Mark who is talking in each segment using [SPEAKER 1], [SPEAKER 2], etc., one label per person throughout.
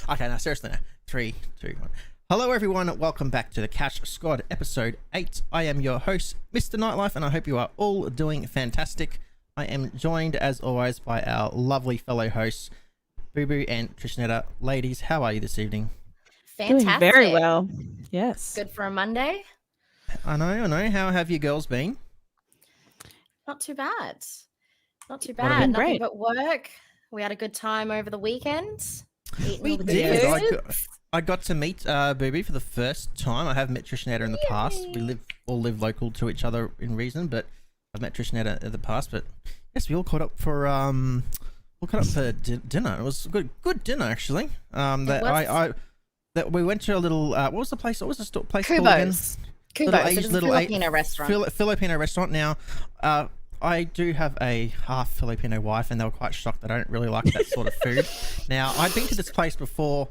[SPEAKER 1] Okay, now seriously, now. 3, 2, 1. Hello, everyone. Welcome back to the Couch Squad, episode 8. I am your host, Mr. Nightlife, and I hope you are all doing fantastic. I am joined, as always, by our lovely fellow hosts, Boo Boo and Trishnetta. Ladies, how are you this evening?
[SPEAKER 2] Fantastic.
[SPEAKER 3] Doing very well. Yes.
[SPEAKER 2] Good for a Monday.
[SPEAKER 1] I know. How have you girls been?
[SPEAKER 2] Not too bad. Not too
[SPEAKER 1] What have
[SPEAKER 2] bad.
[SPEAKER 1] you-
[SPEAKER 2] Nothing
[SPEAKER 3] Great.
[SPEAKER 2] but work. We had a good time over the weekend. Eating
[SPEAKER 3] We
[SPEAKER 2] all the
[SPEAKER 3] did.
[SPEAKER 2] foods.
[SPEAKER 1] I got to meet Boo Boo for the first time. I have met Trishnetta in the past. We all live local to each other in reason, but I've met Trishnetta in the past. But yes, we all caught up for dinner. It was a good dinner actually. That we went to a little what was the place? What was the place called again?
[SPEAKER 2] Kubo's. It was a Filipino restaurant.
[SPEAKER 1] Filipino restaurant. Now, I do have a half Filipino wife, and they were quite shocked that I don't really like that sort of food. Now, I'd been to this place before,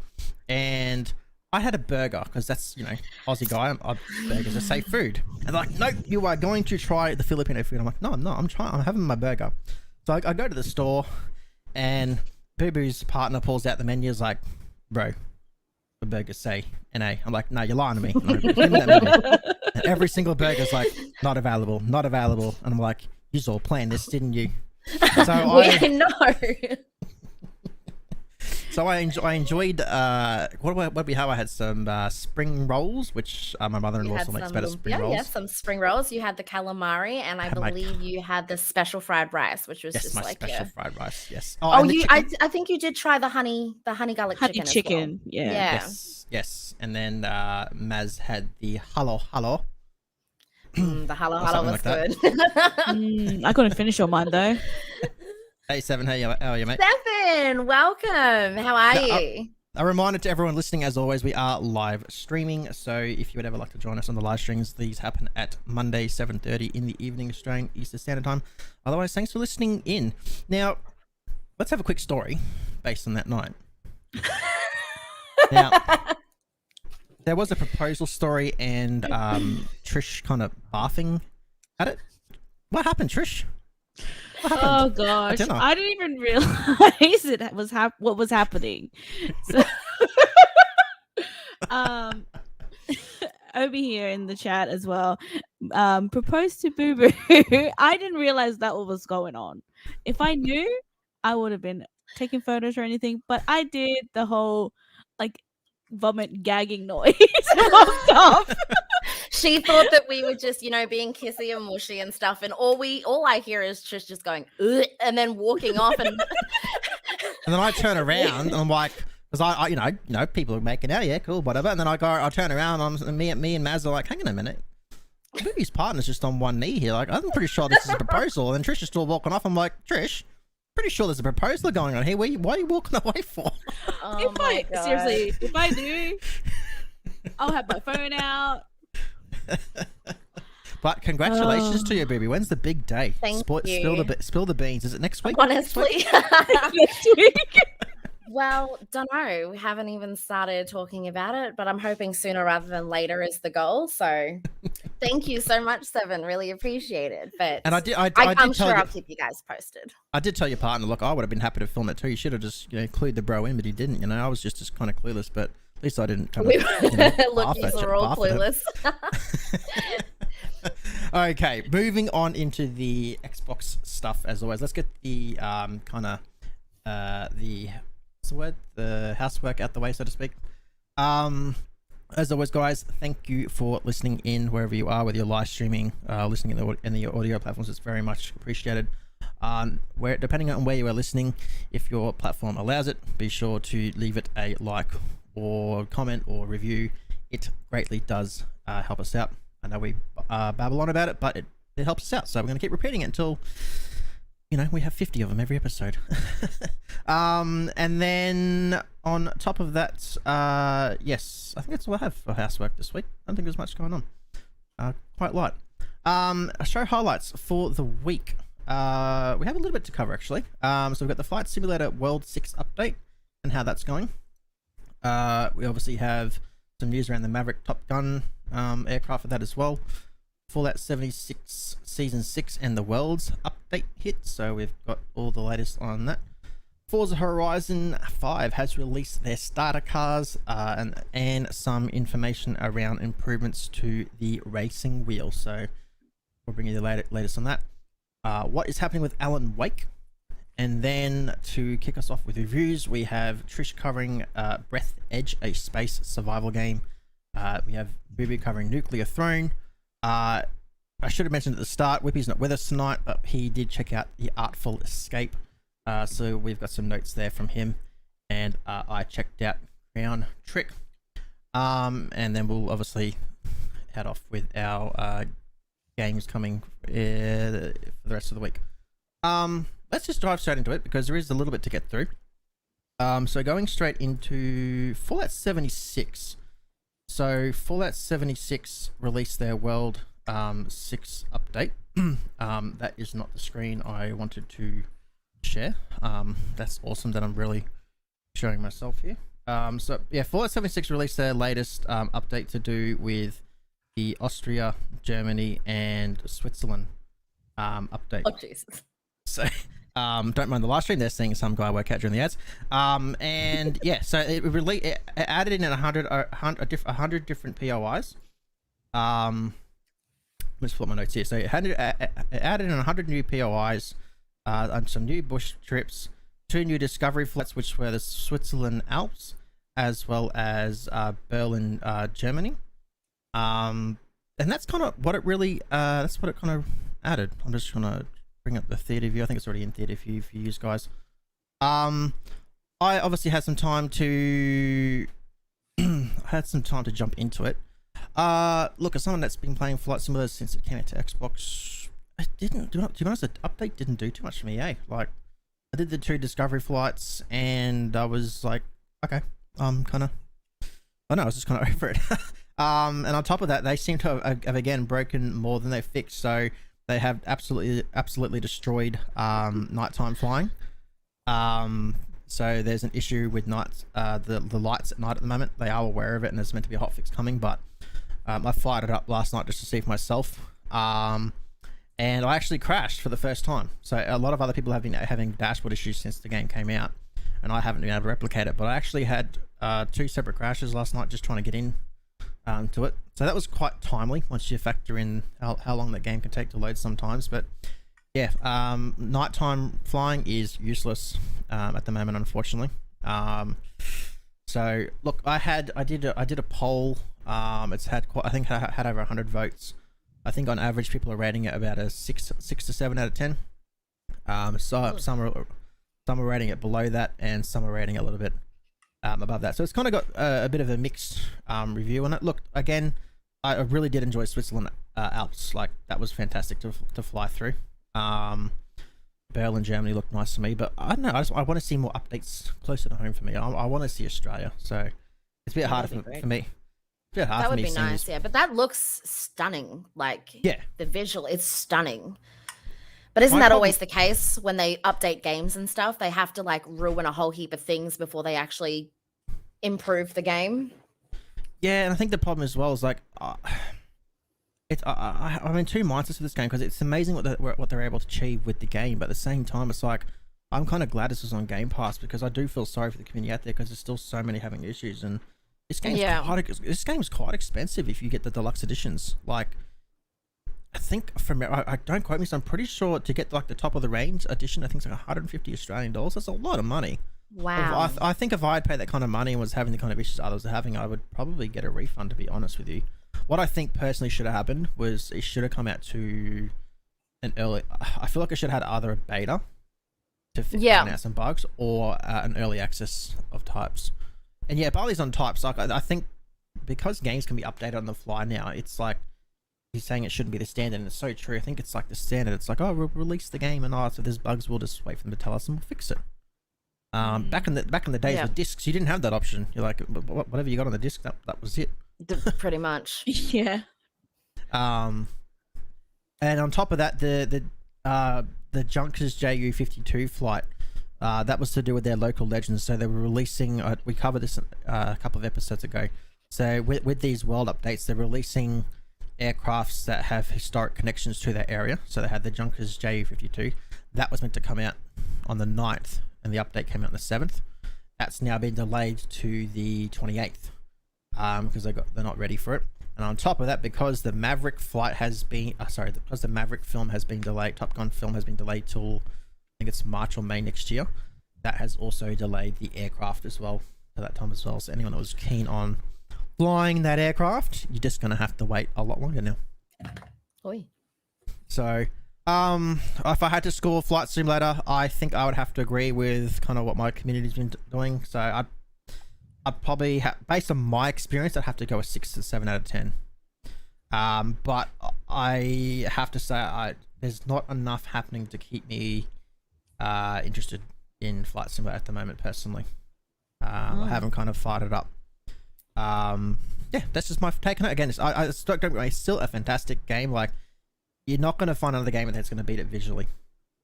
[SPEAKER 1] and I had a burger because that's Aussie guy. Burgers are safe food, and they're like, nope, you are going to try the Filipino food. I'm like, no, I'm not. I'm having my burger. So I go to the store, and Boo Boo's partner pulls out the menu. Is like, bro, the burgers say NA. I'm like, no, you're lying to me. And and every single burger's like, not available. And I'm like, you all planned this, didn't you? So I enjoyed what we have. I had some spring rolls, which my mother-in-law also makes better spring rolls.
[SPEAKER 2] Yeah, some spring rolls. You had the calamari, and I believe you had the special fried rice, which was just
[SPEAKER 1] my
[SPEAKER 2] like
[SPEAKER 1] special fried rice. Yes.
[SPEAKER 2] I think you did try the honey garlic
[SPEAKER 3] Honey chicken.
[SPEAKER 2] as well.
[SPEAKER 3] Yeah.
[SPEAKER 1] Yes. And then Maz had the halo.
[SPEAKER 2] The halo was
[SPEAKER 1] like
[SPEAKER 2] good.
[SPEAKER 3] I couldn't finish on mine though.
[SPEAKER 1] Hey, Seven, how are you, mate?
[SPEAKER 2] Seven, welcome. How are you?
[SPEAKER 1] A reminder to everyone listening, as always, we are live streaming. So if you would ever like to join us on the live streams, these happen at Monday, 7:30 in the evening, Australian Eastern Standard Time. Otherwise, thanks for listening in. Now, let's have a quick story based on that night. Now, there was a proposal story, and Trish kind of laughing at it. What happened, Trish? What happened?
[SPEAKER 3] Oh gosh, I didn't even realize it was what was happening. So, Obi here in the chat as well proposed to Boo Boo. I didn't realize that what was going on. If I knew, I would have been taking photos or anything. But I did the whole vomit gagging noise.
[SPEAKER 2] She thought that we were just, being kissy and mushy and stuff, and all I hear is Trish just going, ugh, and then walking off, and
[SPEAKER 1] and then I turn around and I'm like, because I people are making out, yeah, cool, whatever, and then I turn around, and me and Maz are like, hang on a minute, Booby's partner's just on one knee here, like I'm pretty sure this is a proposal, and then Trish is still walking off. I'm like, Trish, pretty sure there's a proposal going on here. Why are you walking away for?
[SPEAKER 2] Oh my God.
[SPEAKER 3] Seriously, if I do, I'll have my phone out.
[SPEAKER 1] But congratulations to you, baby. When's the big day?
[SPEAKER 2] Thank you.
[SPEAKER 1] Spill the beans. Is it next week?
[SPEAKER 2] Honestly.
[SPEAKER 3] Next week.
[SPEAKER 2] Well, don't know. We haven't even started talking about it, but I'm hoping sooner rather than later is the goal. So thank you so much, Seven. Really appreciate it. But
[SPEAKER 1] and
[SPEAKER 2] I'm sure I'll keep you guys posted.
[SPEAKER 1] I did tell your partner, look, I would have been happy to film it too. You should have just clued the bro in, but he didn't. I was just kind of clueless, but at least I didn't kind of
[SPEAKER 2] Look, we're all clueless.
[SPEAKER 1] Okay, moving on into the Xbox stuff as always. Let's get the the housework out the way, so to speak. As always, guys, thank you for listening in wherever you are, whether you're live streaming, listening in the audio platforms. It's very much appreciated. Depending on where you are listening, if your platform allows it, be sure to leave it a like or comment or review. It greatly does help us out. I know we babble on about it, but it helps us out. So we're going to keep repeating it until we have 50 of them every episode. And then on top of that, yes, I think that's all I have for housework this week. I don't think there's much going on. Quite light. Show highlights for the week. We have a little bit to cover actually. So we've got the Flight Simulator World 6 update and how that's going. We obviously have some news around the Maverick Top Gun aircraft for that as well. Fallout 76 Season 6 and the Worlds update hit, so we've got all the latest on that. Forza Horizon 5 has released their starter cars and some information around improvements to the racing wheel. So we'll bring you the latest on that. What is happening with Alan Wake? And then to kick us off with reviews, we have Trish covering Breathedge, a space survival game. We have Booby covering Nuclear Throne. I should have mentioned at the start, Whippy's not with us tonight, but he did check out the Artful Escape. So we've got some notes there from him, and I checked out Crown Trick, and then we'll obviously head off with our games coming for the rest of the week. Let's just dive straight into it because there is a little bit to get through. So going straight into Fallout 76. So Fallout 76 released their World 6 update. That is not the screen I wanted to share. That's awesome that I'm really showing myself here. So yeah, Fallout 76 released their latest update to do with the Austria, Germany, and Switzerland update.
[SPEAKER 2] Oh Jesus!
[SPEAKER 1] So don't mind the live stream. They're seeing some guy work out during the ads. And yeah, so it added in 100 different POIs. Let's pull up my notes here. So it added in 100 new POIs. Some new bush trips, 2 new discovery flights, which were the Switzerland Alps, as well as Berlin, Germany. And that's kind of what it really, that's what it kind of added. I'm just gonna bring up the theater view. I think it's already in theater view for you guys. I obviously had some time to, jump into it. Look, as someone that's been playing Flight Simulator since it came out to Xbox, to be honest, the update didn't do too much for me, Like, I did the 2 discovery flights, and I was like, okay, I was just kind of over it. And on top of that, they seem to have again broken more than they fixed. So they have absolutely destroyed nighttime flying. So there's an issue with nights, the lights at night at the moment. They are aware of it, and there's meant to be a hotfix coming, but I fired it up last night just to see for myself. And I actually crashed for the first time. So a lot of other people have been having dashboard issues since the game came out, and I haven't been able to replicate it. But I actually had 2 separate crashes last night just trying to get in to it. So that was quite timely once you factor in how long that game can take to load sometimes. But yeah, nighttime flying is useless at the moment, unfortunately. So look, I did a poll. It's had I think had over 100 votes. I think on average people are rating it about a 6 to 7 out of 10. So some are rating it below that, and some are rating it a little bit above that. So it's kind of got a bit of a mixed review on it. Look, again, I really did enjoy Switzerland Alps. Like, that was fantastic to fly through. Berlin, Germany looked nice to me, but I don't know. I want to see more updates closer to home for me. I want to see Australia, so it's a bit harder for me.
[SPEAKER 2] That would be nice, yeah. But that looks stunning. Like,
[SPEAKER 1] yeah,
[SPEAKER 2] the visual, it's stunning. But isn't that always the case when they update games and stuff? They have to like ruin a whole heap of things before they actually improve the game.
[SPEAKER 1] Yeah, and I think the problem as well is like, I'm in 2 minds with this game because it's amazing what they're able to achieve with the game, but at the same time, it's like I'm kind of glad this is on Game Pass because I do feel sorry for the community out there because there's still so many having issues, and this game's quite expensive if you get the deluxe editions. Like, I think I don't quote me, so I'm pretty sure to get like the top of the range edition, I think it's like 150 Australian dollars. That's a lot of money.
[SPEAKER 2] Wow.
[SPEAKER 1] I think if I had paid that kind of money and was having the kind of issues others are having, I would probably get a refund, to be honest with you. What I think personally should have happened was it should have come out to an early. I feel like it should have had either a beta to fix out some bugs or an early access of types. And yeah, Barley's on types. Like, I think because games can be updated on the fly now, it's like he's saying it shouldn't be the standard, and it's so true. I think it's like the standard. It's like, oh, we'll release the game, and so if there's bugs, we'll just wait for them to tell us, and we'll fix it. Back in the days with discs, you didn't have that option. You're like, whatever you got on the disc, that was it.
[SPEAKER 2] Pretty much.
[SPEAKER 3] Yeah.
[SPEAKER 1] And on top of that, the Junkers JU-52 flight, that was to do with their local legends. So they were releasing. We covered this a couple of episodes ago. So with these world updates, they're releasing aircrafts that have historic connections to that area. So they had the Junkers JU-52. That was meant to come out on the 9th and the update came out on the 7th. That's now been delayed to the 28th because they're not ready for it. And on top of that, because the Maverick flight has been, because the Maverick film has been delayed, Top Gun film has been delayed till I think it's March or May next year. That has also delayed the aircraft as well to that time as well. So anyone that was keen on flying that aircraft, you're just gonna have to wait a lot longer now.
[SPEAKER 2] Oi.
[SPEAKER 1] So, if I had to score Flight Simulator, I think I would have to agree with kind of what my community's been doing. So I'd probably based on my experience, I'd have to go a 6 to 7 out of 10. But I have to say, there's not enough happening to keep me interested in Flight Simulator at the moment, personally. I haven't kind of fired it up. Yeah, that's just my take on it. Again, it's still a fantastic game. Like, you're not going to find another game that's going to beat it visually.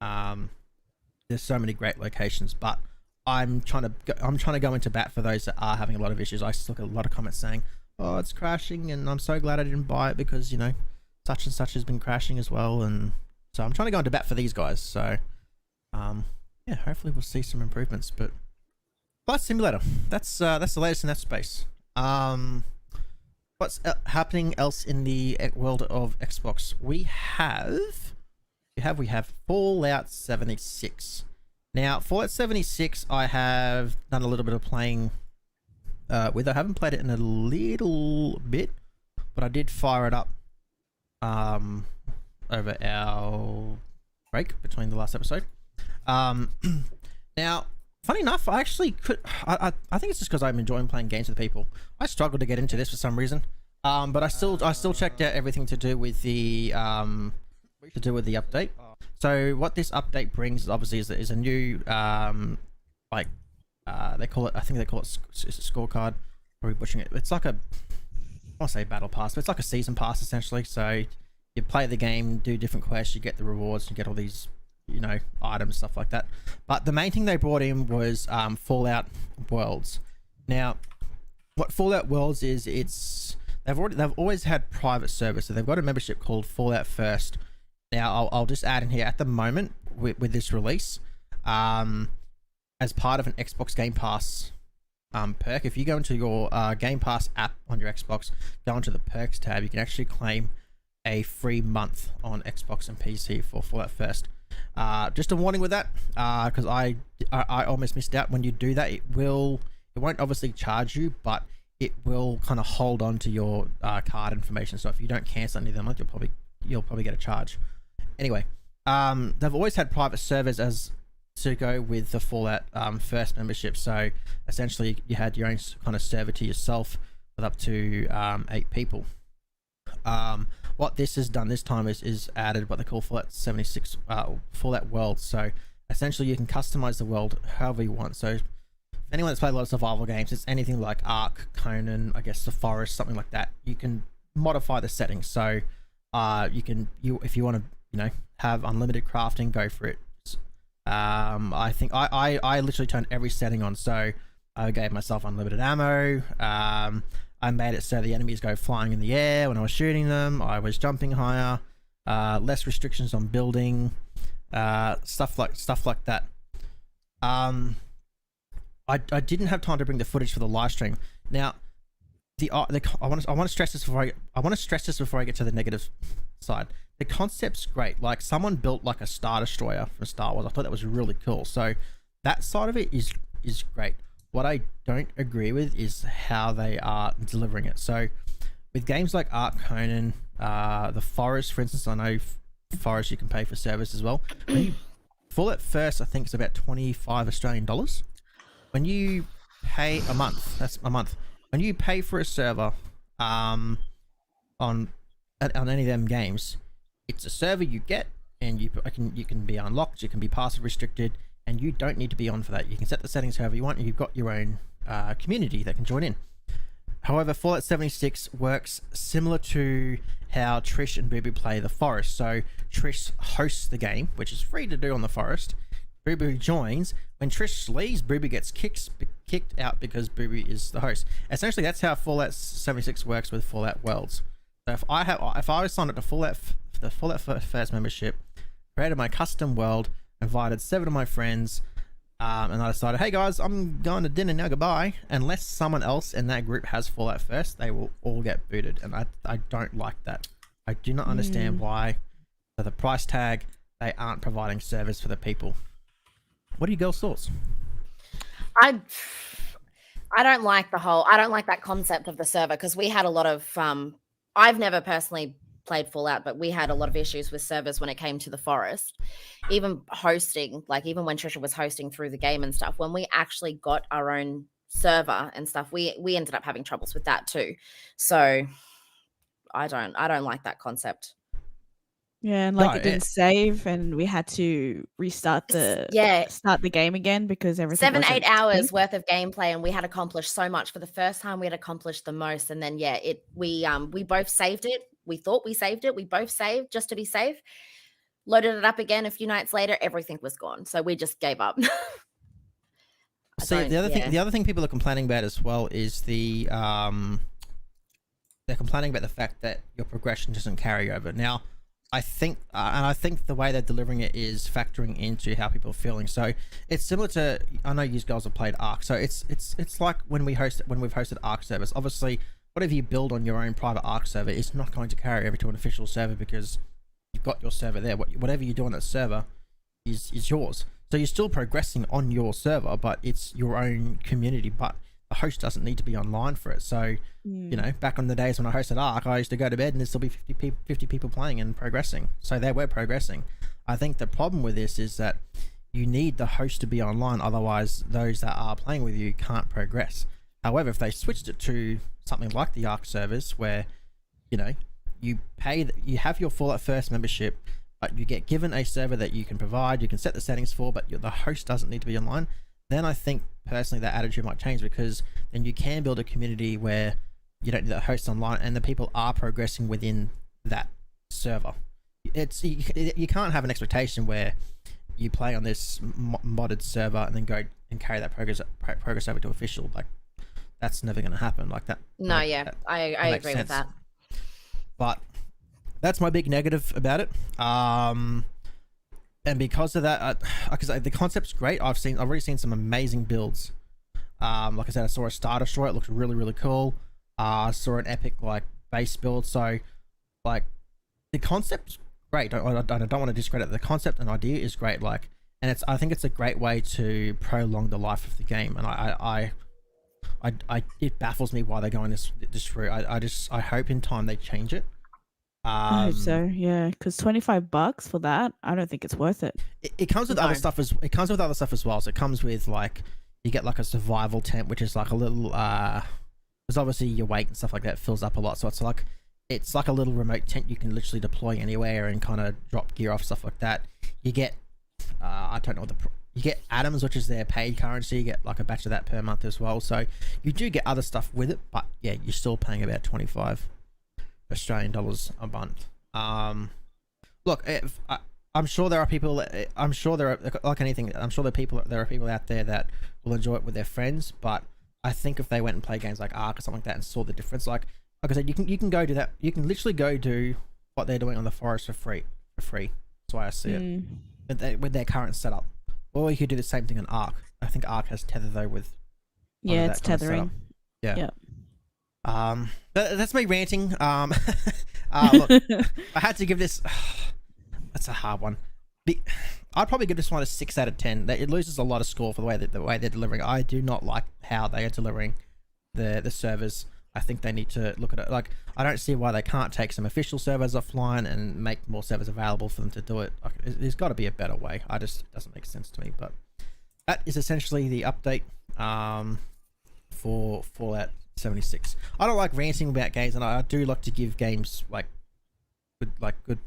[SPEAKER 1] There's so many great locations, but I'm trying to go into bat for those that are having a lot of issues. I still get a lot of comments saying, "Oh, it's crashing," and I'm so glad I didn't buy it because, you know, such and such has been crashing as well. And so I'm trying to go into bat for these guys. So, yeah, hopefully we'll see some improvements. But Flight Simulator, that's the latest in that space. What's happening else in the world of Xbox? We have Fallout 76. Now, Fallout 76, I have done a little bit of playing with. I haven't played it in a little bit, but I did fire it up over our break between the last episode. Now, funny enough, I actually could. I think it's just because I'm enjoying playing games with people. I struggled to get into this for some reason, but I still checked out everything to do with the update. So what this update brings, obviously, is a new they call it. I think they call it scorecard. Probably butchering it. It's like I want to say battle pass, but it's like a season pass essentially. So you play the game, do different quests, you get the rewards, you get all these, you know, items, stuff like that. But the main thing they brought in was Fallout Worlds. Now, what Fallout Worlds is, they've always had private servers, so they've got a membership called Fallout First. Now, I'll just add in here at the moment with this release, as part of an Xbox Game Pass perk. If you go into your Game Pass app on your Xbox, go into the perks tab, you can actually claim a free month on Xbox and PC for Fallout First. Just a warning with that, because I almost missed out. When you do that, it won't obviously charge you, but it will kind of hold on to your card information. So if you don't cancel any of them, you'll probably get a charge. Anyway, they've always had private servers as to go with the Fallout First membership. So essentially, you had your own kind of server to yourself with up to 8 people. What this has done this time is added what they call Fallout 76 Fallout Worlds. So essentially, you can customize the world however you want. So if anyone that's played a lot of survival games, it's anything like Ark, Conan, I guess the Forest, something like that. You can modify the settings. So if you want to, you know, have unlimited crafting, go for it. I think I literally turned every setting on. So I gave myself unlimited ammo. I made it so the enemies go flying in the air when I was shooting them. I was jumping higher, less restrictions on building, stuff like that. I didn't have time to bring the footage for the live stream. Now, I want to stress this before I get to the negative side. The concept's great. Like, someone built like a Star Destroyer from Star Wars. I thought that was really cool. So that side of it is great. What I don't agree with is how they are delivering it. So with games like Ark, Conan, the Forest, for instance, I know Forest you can pay for service as well. Fallout First, I think it's about 25 Australian dollars. When you pay a month, that's a month. When you pay for a server on any of them games, it's a server you get, and you can be unlocked, you can be password restricted, and you don't need to be on for that. You can set the settings however you want, and you've got your own community that can join in. However, Fallout 76 works similar to how Trish and Boo Boo play the Forest. So Trish hosts the game, which is free to do on the Forest. Boo Boo joins. When Trish leaves, Boo Boo gets kicked out because Boo Boo is the host. Essentially, that's how Fallout 76 works with Fallout Worlds. So if I was signed up to the Fallout First membership, created my custom world, invited 7 of my friends, And I decided, hey guys, I'm going to dinner now, goodbye. Unless someone else in that group has Fallout first, they will all get booted, and I don't like that. I do not understand why, for the price tag, they aren't providing service for the people. What are your girls' thoughts?
[SPEAKER 2] I don't like that concept of the server, because we had a lot of I've never personally played Fallout, but we had a lot of issues with servers when it came to the forest. Even hosting, like even when Trisha was hosting through the game and stuff, when we actually got our own server and stuff, we ended up having troubles with that too. So I don't like that concept.
[SPEAKER 3] Yeah, and it didn't save, and we had to restart start the game again because everything
[SPEAKER 2] 7-8 hours worth of gameplay, and we had accomplished so much. For the first time, we had accomplished the most, and then we both saved it. We thought we saved it. We both saved just to be safe. Loaded it up again a few nights later, everything was gone. So we just gave up.
[SPEAKER 1] See, the other thing people are complaining about as well is they're complaining about the fact that your progression doesn't carry over. Now, I think the way they're delivering it is factoring into how people are feeling. So it's similar to, I know you guys have played Ark. So it's like when we've hosted Ark servers. Obviously, whatever you build on your own private Ark server is not going to carry over to an official server because you've got your server there. Whatever you do on that server is yours. So you're still progressing on your server, but it's your own community. But the host doesn't need to be online for it. So, you know, back on the days when I hosted Ark, I used to go to bed and there'd still be 50 people playing and progressing. So they were progressing. I think the problem with this is that you need the host to be online. Otherwise, those that are playing with you can't progress. However, if they switched it to something like the Ark servers where, you know, you have your Fallout First membership, but you get given a server that you can provide, you can set the settings for, but the host doesn't need to be online, then I think personally that attitude might change, because then you can build a community where you don't need the host online and the people are progressing within that server. You can't have an expectation where you play on this modded server and then go and carry that progress over to official. Like, that's never going to happen like that.
[SPEAKER 2] No, I agree with that.
[SPEAKER 1] But that's my big negative about it. And because of that, because the concept's great. I've already seen some amazing builds. Like I said, I saw a Star Destroyer. It looks really, really cool. I saw an epic base build. So the concept's great. I don't want to discredit it. The concept and idea is great. And I think it's a great way to prolong the life of the game. And it baffles me why they're going this route. I hope in time they change it.
[SPEAKER 3] I hope so, yeah, because $25 for that, I don't think it's worth it.
[SPEAKER 1] It comes with other stuff as well. So it comes with you get a survival tent, which is a little because obviously your weight and stuff like that fills up a lot. So it's like a little remote tent you can literally deploy anywhere and kind of drop gear off, stuff like that. You get you get atoms, which is their paid currency. You get a batch of that per month as well. So you do get other stuff with it, but yeah, you're still paying about 25 Australian dollars a month. Look, I'm sure there are people. I'm sure there are, like anything. I'm sure there are people out there that will enjoy it with their friends. But I think if they went and played games like Ark or something like that and saw the difference, like I said, you can go do that. You can literally go do what they're doing on the forest for free. That's why I see it with their current setup. Or you could do the same thing on Ark. I think Ark has tether though with.
[SPEAKER 3] Yeah, it's tethering.
[SPEAKER 1] Yeah. That's me ranting. Look, I had to give this. That's a hard one. I'd probably give this one a 6 out of 10. It loses a lot of score for the way they're delivering. I do not like how they are delivering the servers. I think they need to look at it. I don't see why they can't take some official servers offline and make more servers available for them to do it. There's got to be a better way. It doesn't make sense to me. But that is essentially the update for Fallout 76. I don't like ranting about games, and I do like to give games good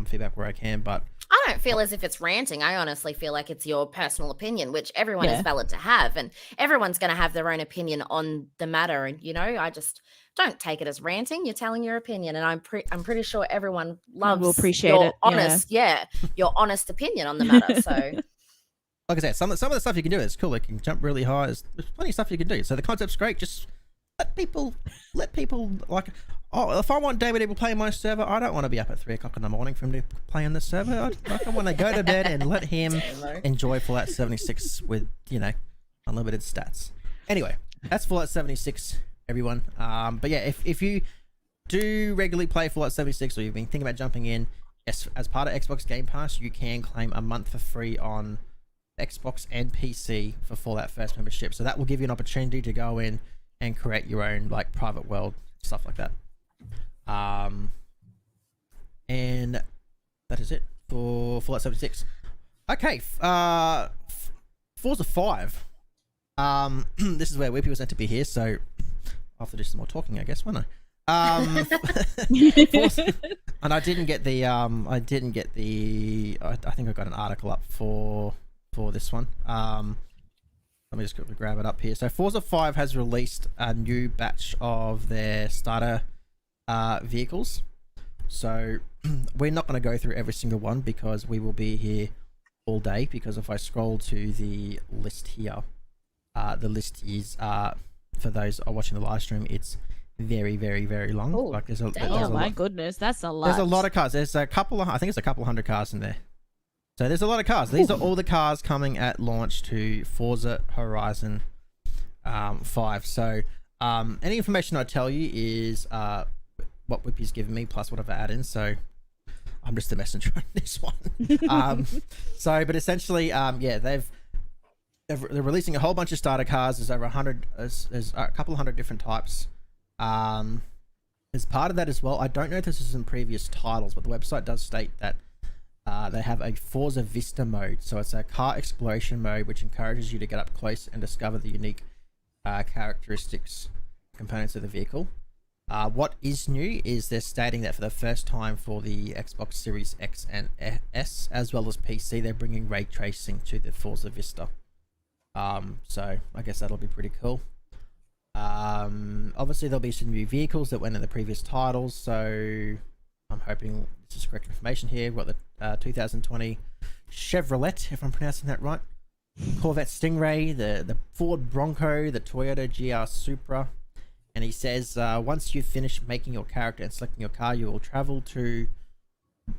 [SPEAKER 1] feedback where I can, but
[SPEAKER 2] I don't feel as if it's ranting. I honestly feel like it's your personal opinion, which everyone is valid to have, and everyone's going to have their own opinion on the matter. And I just don't take it as ranting. You're telling your opinion, and I'm pretty sure everyone loves
[SPEAKER 3] will appreciate
[SPEAKER 2] your
[SPEAKER 3] it.
[SPEAKER 2] honest, your honest opinion on the matter. So,
[SPEAKER 1] like I said, some of the stuff you can do is cool. It can jump really high. There's plenty of stuff you can do. So the concept's great. Just let people oh, if I want David to play my server, I don't want to be up at 3 o'clock in the morning for him to play on the server. I want to go to bed and let him enjoy Fallout 76 with, unlimited stats. Anyway, that's Fallout 76, everyone. But yeah, if you do regularly play Fallout 76 or you've been thinking about jumping in, yes, as part of Xbox Game Pass, you can claim a month for free on Xbox and PC for Fallout First membership. So that will give you an opportunity to go in and create your own like private world, stuff like that. And that is it for Fallout 76. Okay, Forza 5. This is where Whippy was meant to be here, so I'll have to do some more talking, I guess, won't I? Forza, and I didn't get the I think I got an article up for this one. Let me just quickly grab it up here. So Forza 5 has released a new batch of their starter vehicles. So we're not going to go through every single one because we will be here all day, because if I scroll to the list here, the list is for those watching the live stream, it's very, very, very long.
[SPEAKER 2] Ooh,
[SPEAKER 1] like there's a
[SPEAKER 3] my goodness, that's a lot.
[SPEAKER 1] There's a lot of cars. There's a couple of, I think it's a couple hundred cars in there. So there's a lot of cars. These are all the cars coming at launch to Forza Horizon 5. So any information I tell you is what Whippy's given me plus whatever add-ins. So I'm just the messenger on this one. But essentially, yeah, they're releasing a whole bunch of starter cars. There's over 100. There's a couple hundred different types. As part of that as well, I don't know if this is in previous titles, but the website does state that they have a Forza Vista mode. So it's a car exploration mode which encourages you to get up close and discover the unique characteristics, components of the vehicle. What is new is they're stating that for the first time for the Xbox Series X and S, as well as PC, they're bringing ray tracing to the Forza Vista. So I guess that'll be pretty cool. Obviously there'll be some new vehicles that went in the previous titles, so I'm hoping this is correct information here. We've got the 2020 Chevrolet, if I'm pronouncing that right, Corvette Stingray, the Ford Bronco, the Toyota GR Supra. And he says, once you've finished making your character and selecting your car, you will travel to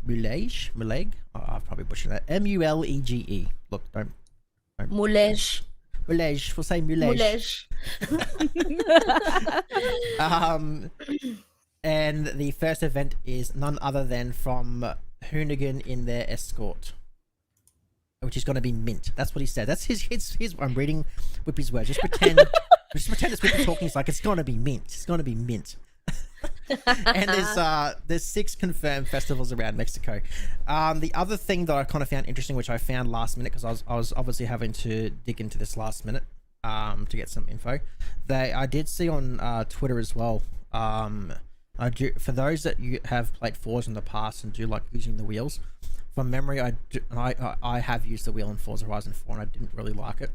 [SPEAKER 1] Muleg. Oh, I've probably butchered that. Mulege. Look, don't.
[SPEAKER 2] Moulege.
[SPEAKER 1] Muleg. We'll say Muleg. And the first event is none other than from Hoonigan in their escort, which is going to be mint. That's what he said. That's his. I'm reading Whippy's words. Just pretend it's Whippy talking. It's like it's going to be mint. It's going to be mint. And there's 6 confirmed festivals around Mexico. The other thing that I kind of found interesting, which I found last minute, because I was obviously having to dig into this last minute to get some info. I did see on Twitter as well. For those that you have played Forza in the past and do like using the wheels, from memory, I have used the wheel in Forza Horizon 4 and I didn't really like it.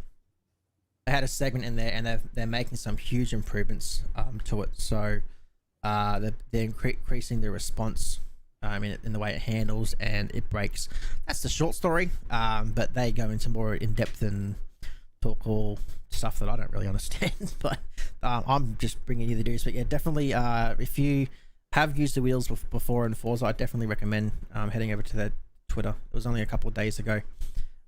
[SPEAKER 1] They had a segment in there and they're making some huge improvements to it. So they're increasing the response in the way it handles and it brakes. That's the short story, but they go into more in-depth and talk all stuff that I don't really understand. But I'm just bringing you the news. But yeah, definitely if you have used the wheels before in Forza, I definitely recommend heading over to their Twitter. It was only a couple of days ago,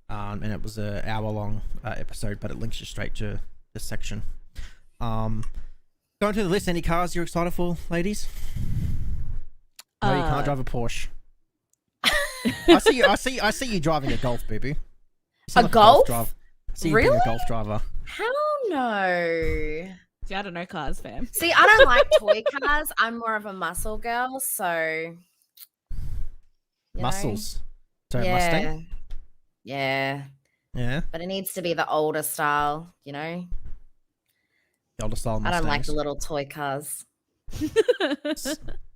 [SPEAKER 1] and it was an hour-long episode, but it links you straight to this section. Going through the list, any cars you're excited for, ladies? No, you can't drive a Porsche. I see you driving a Golf, boo-boo.
[SPEAKER 2] A Golf?
[SPEAKER 1] I see you
[SPEAKER 2] Really?
[SPEAKER 1] being a Golf driver.
[SPEAKER 2] Hell no.
[SPEAKER 3] See, I don't know cars, fam.
[SPEAKER 2] See, I don't like toy cars. I'm more of a muscle girl, so
[SPEAKER 1] Muscles. So
[SPEAKER 2] yeah.
[SPEAKER 1] Mustang?
[SPEAKER 2] Yeah.
[SPEAKER 1] Yeah.
[SPEAKER 2] But it needs to be the older style, The
[SPEAKER 1] older style Mustangs.
[SPEAKER 2] I don't like the little toy cars.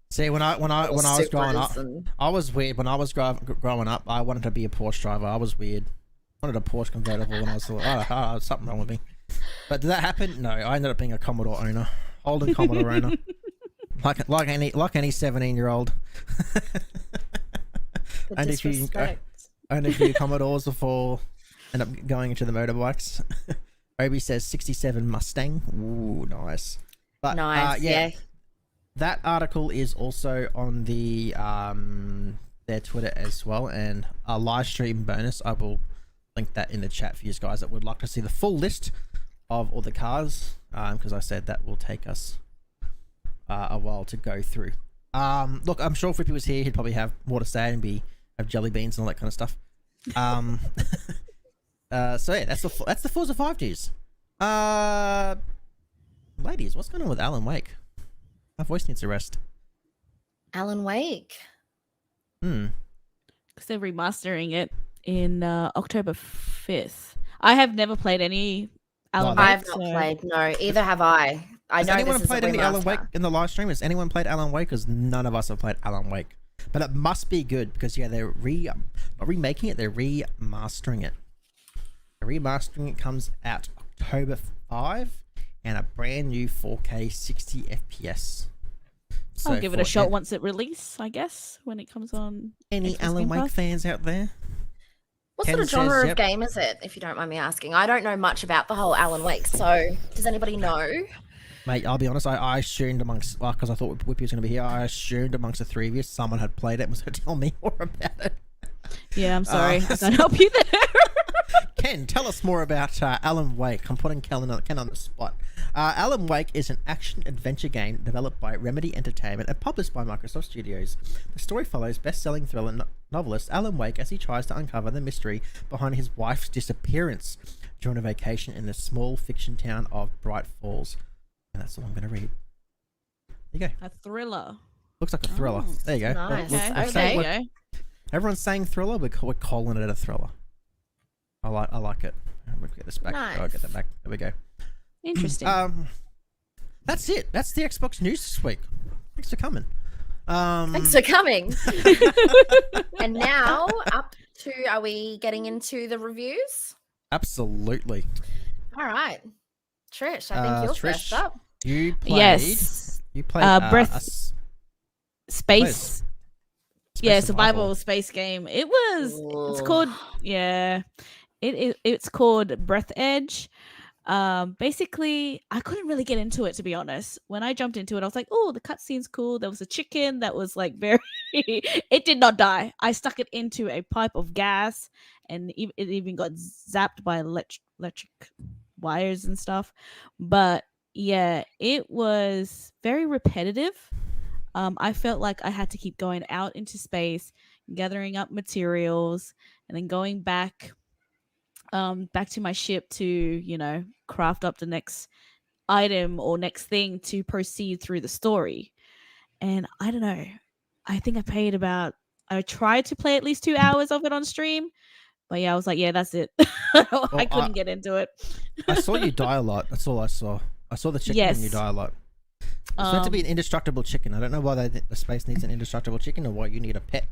[SPEAKER 1] See, when I was growing up,
[SPEAKER 2] and...
[SPEAKER 1] I was weird. When I was growing up, I wanted to be a Porsche driver. I was weird. I wanted a Porsche convertible when I was like, something wrong with me. But did that happen? No, I ended up being a Commodore owner, Holden Commodore owner, like any 17-year-old. And if you own a few Commodores before end up going into the motorbikes. Obi says 67 Mustang. Ooh, nice. But
[SPEAKER 2] nice, yeah.
[SPEAKER 1] that article is also on their Twitter as well, and a live stream bonus. I will link that in the chat for you guys that would like to see the full list of all the cars, because I said that will take us a while to go through. Look, I'm sure if Whippy was here, he'd probably have more to say and have jelly beans and all that kind of stuff. So yeah, that's the Forza 5 news. Ladies, what's going on with Alan Wake? My voice needs a rest.
[SPEAKER 2] Alan Wake.
[SPEAKER 3] Because they're remastering it in October 5th. I have never played any Alan Wake.
[SPEAKER 2] I've not played, no. Either have I.
[SPEAKER 1] Has anyone played any Alan Wake in the live stream? Has anyone played Alan Wake? Because none of us have played Alan Wake. But it must be good because, yeah, they're not remaking it, they're remastering it. The remastering it comes out October 5 and a brand new 4K 60 FPS. So
[SPEAKER 3] I'll give it a shot once it releases, I guess, when it comes on.
[SPEAKER 1] Any Alan Wake fans out there?
[SPEAKER 2] What sort of genre of game is it, if you don't mind me asking? I don't know much about the whole Alan Wake, so does anybody know?
[SPEAKER 1] Mate, I'll be honest, I assumed amongst, because I thought Whippy was going to be here, I assumed amongst the three of you, someone had played it and was going to tell me more about it.
[SPEAKER 3] Yeah, I'm sorry. I can't help you there.
[SPEAKER 1] Ken, tell us more about Alan Wake. I'm putting Ken on the spot. Alan Wake is an action-adventure game developed by Remedy Entertainment and published by Microsoft Studios. The story follows best-selling thriller novelist Alan Wake as he tries to uncover the mystery behind his wife's disappearance during a vacation in the small fiction town of Bright Falls. And that's all I'm going to read. There you go.
[SPEAKER 3] A thriller.
[SPEAKER 1] Looks like a thriller.
[SPEAKER 3] Oh,
[SPEAKER 1] there you go.
[SPEAKER 2] Nice.
[SPEAKER 3] Okay.
[SPEAKER 1] Everyone's saying thriller. We're calling it a thriller. I like it. I'm going to get this back.
[SPEAKER 2] Nice.
[SPEAKER 1] I'll get that back. There we go.
[SPEAKER 3] Interesting.
[SPEAKER 1] That's it. That's the Xbox news this week. Thanks for coming.
[SPEAKER 2] Thanks for coming. And now are we getting into the reviews?
[SPEAKER 1] Absolutely.
[SPEAKER 2] All right. Trish, I think you're
[SPEAKER 1] Trish,
[SPEAKER 2] first up.
[SPEAKER 1] You played.
[SPEAKER 3] Yes.
[SPEAKER 1] You played
[SPEAKER 3] Space. Yeah, survival space game. It's called It's called Breathedge. Basically, I couldn't really get into it, to be honest. When I jumped into it, I was like, oh, the cutscene's cool. There was a chicken that was like very it did not die. I stuck it into a pipe of gas and it even got zapped by electric wires and stuff. But yeah, it was very repetitive. I felt like I had to keep going out into space, gathering up materials, and then going back to my ship to, craft up the next item or next thing to proceed through the story. And I don't know. I think I tried to play at least 2 hours of it on stream. But yeah, I was like, yeah, that's it. I couldn't get into it.
[SPEAKER 1] I saw you die a lot. That's all I saw. I saw the chicken and you die a lot. It's meant to be an indestructible chicken. I don't know why the space needs an indestructible chicken or why you need a pet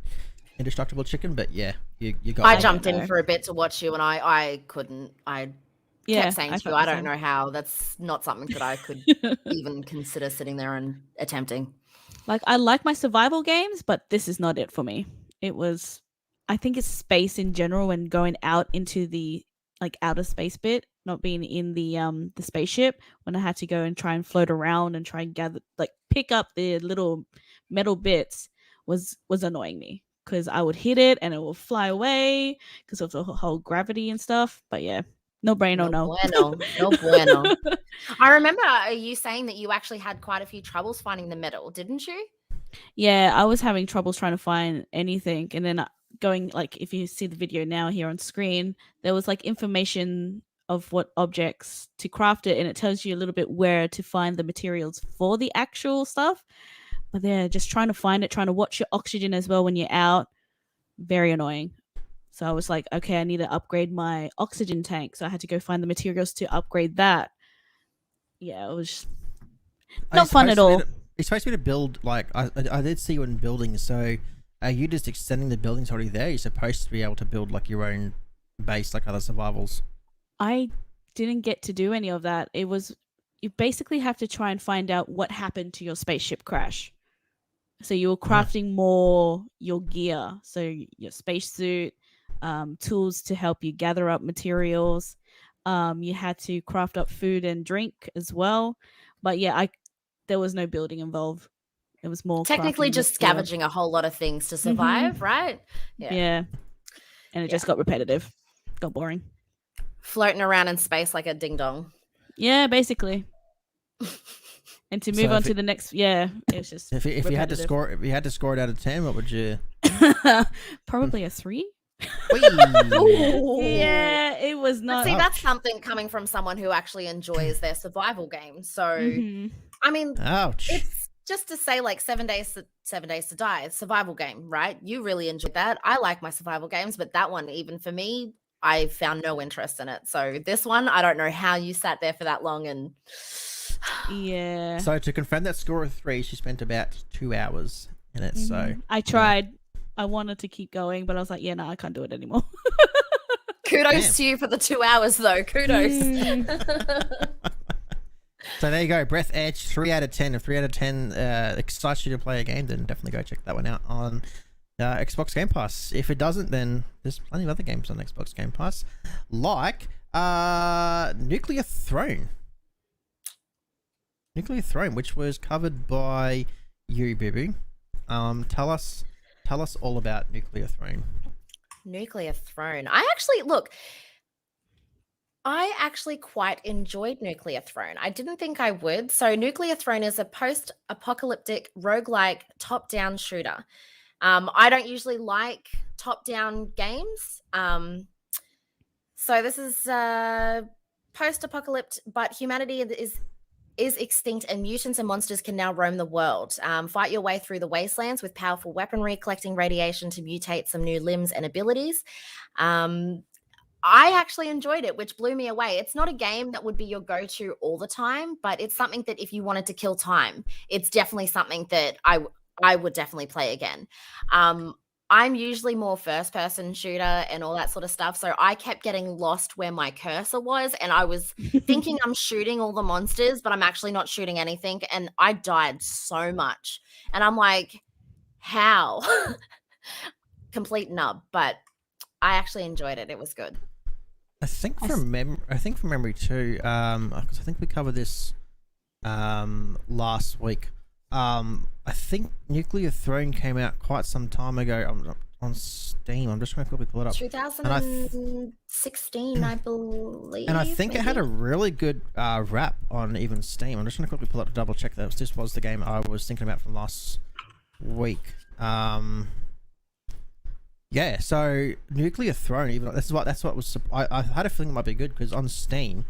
[SPEAKER 1] indestructible chicken, but yeah, you got.
[SPEAKER 2] I jumped in for a bit to watch you, and I couldn't. I kept saying to you, I don't know how. That's not something that I could even consider sitting there and attempting.
[SPEAKER 3] Like, I like my survival games, but this is not it for me. I think it's space in general and going out into the outer space bit, not being in the spaceship, when I had to go and try and float around and try and gather, pick up the little metal bits was annoying me, because I would hit it and it will fly away because of the whole gravity and stuff. But yeah, no bueno.
[SPEAKER 2] No bueno. I remember you saying that you actually had quite a few troubles finding the metal, didn't you?
[SPEAKER 3] Yeah, I was having troubles trying to find anything, and then going, if you see the video now here on screen, there was information of what objects to craft it, and it tells you a little bit where to find the materials for the actual stuff. But they're just trying to find it, trying to watch your oxygen as well when you're out. Very annoying. So I was like, okay, I need to upgrade my oxygen tank. So I had to go find the materials to upgrade that. Yeah, it was not fun at all.
[SPEAKER 1] It's supposed to be to build, I did see you in buildings, so are you just extending the buildings already there? You're supposed to be able to build your own base like other survivals. I
[SPEAKER 3] didn't get to do any of that. You basically have to try and find out what happened to your spaceship crash. So you were crafting more your gear, so your spacesuit, tools to help you gather up materials. You had to craft up food and drink as well. But yeah, there was no building involved. It was more
[SPEAKER 2] technically
[SPEAKER 3] crafting
[SPEAKER 2] just
[SPEAKER 3] the sword.
[SPEAKER 2] scavenging a whole lot of things to survive, right?
[SPEAKER 3] Yeah. And it just got repetitive. Got boring.
[SPEAKER 2] Floating around in space like a ding dong.
[SPEAKER 3] Yeah, basically. And to move on to the next, it's just
[SPEAKER 1] if you had to score it out of 10, what would you?
[SPEAKER 3] Probably a 3.
[SPEAKER 2] Ooh.
[SPEAKER 3] Yeah, it was not.
[SPEAKER 2] See, that's something coming from someone who actually enjoys their survival games. So, I mean, it's just to say, like 7 Days to Die, it's a survival game, right? You really enjoyed that. I like my survival games, but that one, even for me, I found no interest in it. So this one, I don't know how you sat there for that long and.
[SPEAKER 3] Yeah.
[SPEAKER 1] So to confirm that score of 3, she spent about 2 hours in it. So
[SPEAKER 3] I tried. I wanted to keep going, but I was like, no, I can't do it anymore.
[SPEAKER 2] Kudos to you for the 2 hours, though. Kudos.
[SPEAKER 1] So there you go. Breathedge, 3 out of 10. If 3 out of 10 excites you to play a game, then definitely go check that one out on Xbox Game Pass. If it doesn't, then there's plenty of other games on Xbox Game Pass, like Nuclear Throne. Nuclear Throne, which was covered by you, Bibu. Tell us all about Nuclear Throne.
[SPEAKER 2] Nuclear Throne. I actually quite enjoyed Nuclear Throne. I didn't think I would. So Nuclear Throne is a post-apocalyptic roguelike top-down shooter. I don't usually like top-down games. So this is post-apocalyptic, but humanity is extinct and mutants and monsters can now roam the world. Fight your way through the wastelands with powerful weaponry, collecting radiation to mutate some new limbs and abilities. I actually enjoyed it, which blew me away. It's not a game that would be your go-to all the time, but it's something that if you wanted to kill time, it's definitely something that I would definitely play again. I'm usually more first-person shooter and all that sort of stuff, so I kept getting lost where my cursor was, and I was thinking I'm shooting all the monsters, but I'm actually not shooting anything, and I died so much. And I'm like, how? Complete nub, but I actually enjoyed it. It was good.
[SPEAKER 1] I think from memory too, because I think we covered this last week. I think Nuclear Throne came out quite some time ago on Steam. I'm just trying to quickly pull it up.
[SPEAKER 2] 2016, I believe.
[SPEAKER 1] And I think it had a really good rap on even Steam. I'm just trying to quickly pull it up to double check that this was the game I was thinking about from last week. Yeah, so Nuclear Throne, even that's what was. I had a feeling it might be good because on Steam,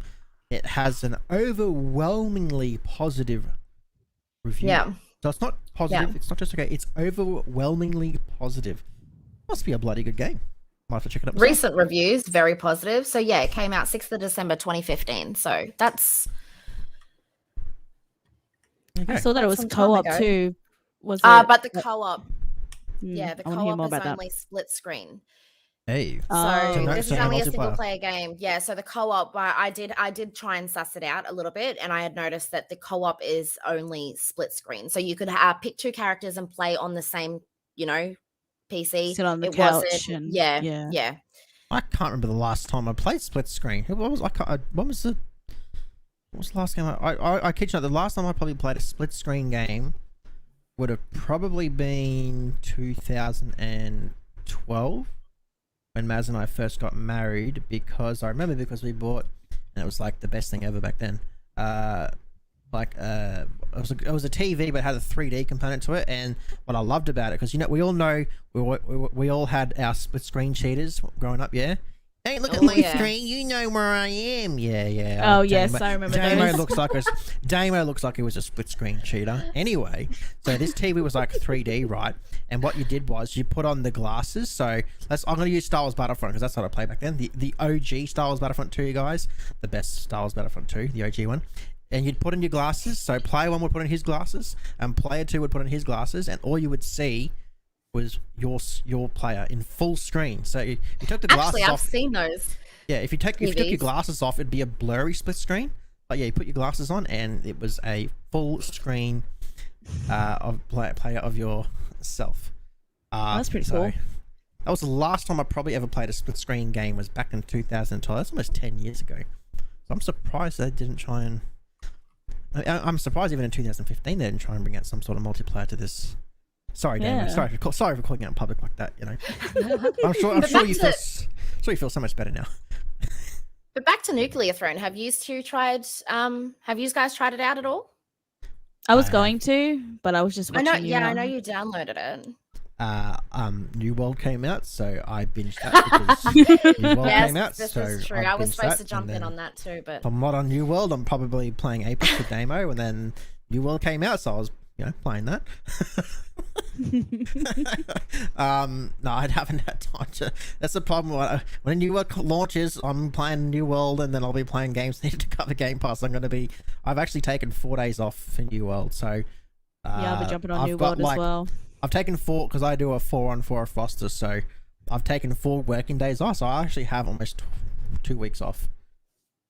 [SPEAKER 1] it has an overwhelmingly positive review.
[SPEAKER 2] Yeah.
[SPEAKER 1] So it's not positive. Yeah. It's not just okay. It's overwhelmingly positive. Must be a bloody good game. Might have to check it out myself.
[SPEAKER 2] Recent reviews, very positive. So yeah, it came out 6th of December 2015. So that's.
[SPEAKER 3] Okay. I saw that it was co-op too. Was it?
[SPEAKER 2] But the co-op. Yeah, the co-op is only split screen.
[SPEAKER 1] Hey.
[SPEAKER 2] So this is only a single player game. Yeah, so the co-op, I did try and suss it out a little bit, and I had noticed that the co-op is only split screen. So you could pick 2 characters and play on the same, PC.
[SPEAKER 3] Sit on the couch.
[SPEAKER 2] Yeah.
[SPEAKER 1] I can't remember the last time I played split screen. What was the last game? I kid you not, the last time I probably played a split screen game would have probably been 2012 when Maz and I first got married, because we bought, and it was like the best thing ever back then. It was a TV, but it had a 3D component to it, and what I loved about it, because we all know we all had our split screen cheaters growing up, yeah. Hey, look at my screen. You know where I am. Yeah.
[SPEAKER 3] Oh, yes, I remember
[SPEAKER 1] Damo looks like he was a split screen cheater. Anyway, so this TV was like 3D, right? And what you did was you put on the glasses. So I'm going to use Star Wars Battlefront because that's what I played back then. The OG Star Wars Battlefront 2, guys. The best Star Wars Battlefront 2, the OG one. And you'd put on your glasses. So player 1 would put on his glasses, and player 2 would put on his glasses, and all you would see was your player in full screen. So you took the glasses off.
[SPEAKER 2] I've seen those.
[SPEAKER 1] Yeah, if you took your glasses off, it'd be a blurry split screen. But yeah, you put your glasses on, and it was a full screen of player of yourself.
[SPEAKER 3] That's pretty cool.
[SPEAKER 1] That was the last time I probably ever played a split screen game. Was back in 2012. That's almost 10 years ago. So I'm surprised they didn't try and I'm surprised even in 2015 they didn't try and bring out some sort of multiplayer to this. Sorry, Damon.
[SPEAKER 3] Yeah.
[SPEAKER 1] Sorry for calling out in public like that. You know, I'm sure you feel so much better now.
[SPEAKER 2] But back to Nuclear Throne. Have you guys tried it out at all?
[SPEAKER 3] I was going to, but I was just watching
[SPEAKER 2] I know you downloaded it.
[SPEAKER 1] New World came out, so I binged that because New World came out.
[SPEAKER 2] This
[SPEAKER 1] so
[SPEAKER 2] is true. I was supposed to jump in on that too, but
[SPEAKER 1] if I'm not on New World, I'm probably playing Apex with Damo, and then New World came out, so I was playing that. No, I haven't had time to. That's the problem. When New World launches, I'm playing New World, and then I'll be playing games needed to cover Game Pass. I've actually taken 4 days off for New World, so
[SPEAKER 3] I'll be jumping on New World as well.
[SPEAKER 1] I've taken 4 because I do a 4-on-4 roster, so I've taken 4 working days off. So I actually have almost 2 weeks off,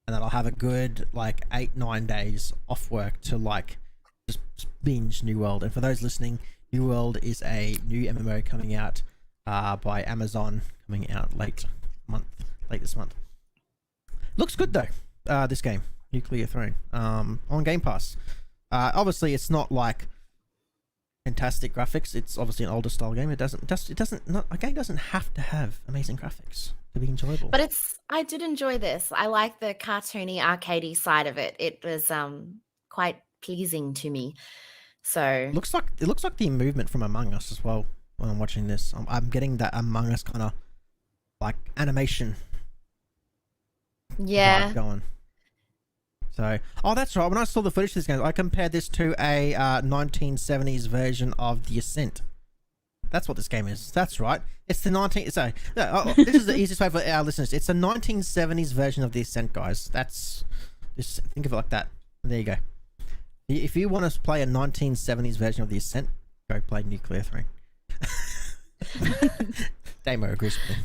[SPEAKER 1] and then I'll have a good 8-9 days off work to just binge New World. And for those listening, New World is a new MMO coming out by Amazon, coming out late this month. Looks good though. This game, Nuclear Throne, on Game Pass. Obviously, it's not fantastic graphics. It's obviously an older style game. A game doesn't have to have amazing graphics to be enjoyable.
[SPEAKER 2] But I did enjoy this. I like the cartoony, arcadey side of it. It was quite pleasing to me. So it looks like
[SPEAKER 1] the movement from Among Us as well. When I'm watching this, I'm getting that Among Us kind of animation.
[SPEAKER 2] Yeah.
[SPEAKER 1] Going. So, that's right. When I saw the footage of this game, I compared this to a 1970s version of The Ascent. That's what this game is. That's right. It's the this is the easiest way for our listeners. It's a 1970s version of The Ascent, guys. Just think of it like that. There you go. If you want to play a 1970s version of The Ascent, go play Nuclear Throne. Damo agrees with me.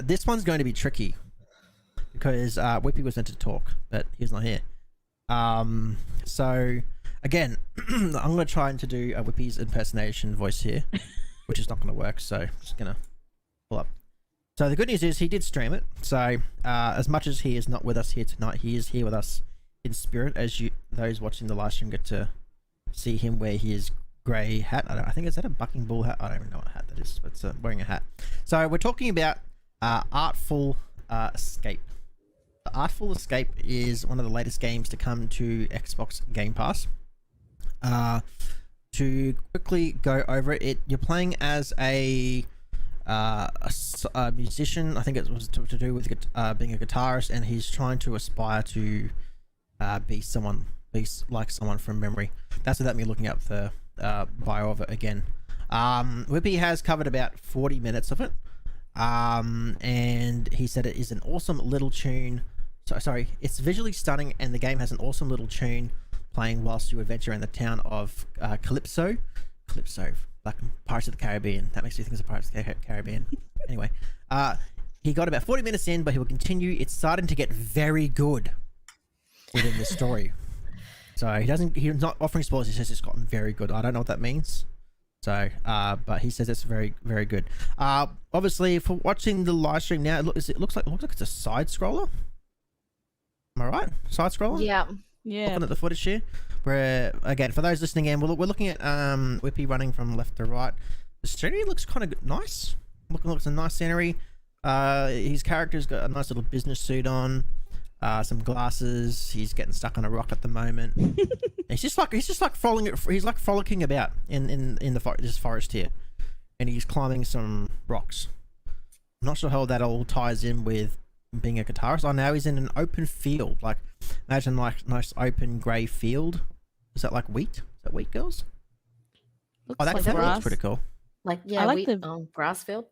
[SPEAKER 1] This one's going to be tricky because Whippy was meant to talk, but he's not here. So again, I'm going to try to do a Whippy's impersonation voice here, which is not going to work. So I'm just going to pull up. So the good news is he did stream it. So as much as he is not with us here tonight, he is here with us in spirit. As those watching the live stream get to see him wear his grey hat. I think is that a bucking bull hat? I don't even know what hat that is, but it's wearing a hat. So we're talking about Artful Escape. Artful Escape is one of the latest games to come to Xbox Game Pass. To quickly go over it, you're playing as a musician. I think it was to do with being a guitarist, and he's trying to aspire to be like someone from memory. That's without me looking up the bio of it again. Whippy has covered about 40 minutes of it, and he said it is an awesome little tune. Sorry, it's visually stunning, and the game has an awesome little tune playing whilst you adventure in the town of Calypso, like Pirates of the Caribbean. That makes me think of Pirates of the Caribbean. Anyway, he got about 40 minutes in, but he will continue. It's starting to get very good within the story. So he's not offering spoilers. He says it's gotten very good. I don't know what that means. So, but he says it's very, very good. Obviously, for watching the live stream now, it looks like it's a side scroller. Am I right? Side scroller?
[SPEAKER 2] Yeah.
[SPEAKER 1] Looking at the footage here. Where, again, for those listening in, we're looking at Whippy running from left to right. The scenery looks kind of nice. Looks a nice scenery. His character's got a nice little business suit on. Some glasses. He's getting stuck on a rock at the moment. he's just like frolicking about in this forest here, and he's climbing some rocks. I'm not sure how that all ties in with being a guitarist. Oh, now he's in an open field. Like, imagine nice open grey field. Is that like wheat? Is that wheat, girls?
[SPEAKER 3] Looks
[SPEAKER 1] that
[SPEAKER 3] like
[SPEAKER 1] looks pretty cool.
[SPEAKER 2] Like, yeah,
[SPEAKER 3] I like
[SPEAKER 2] the grass field.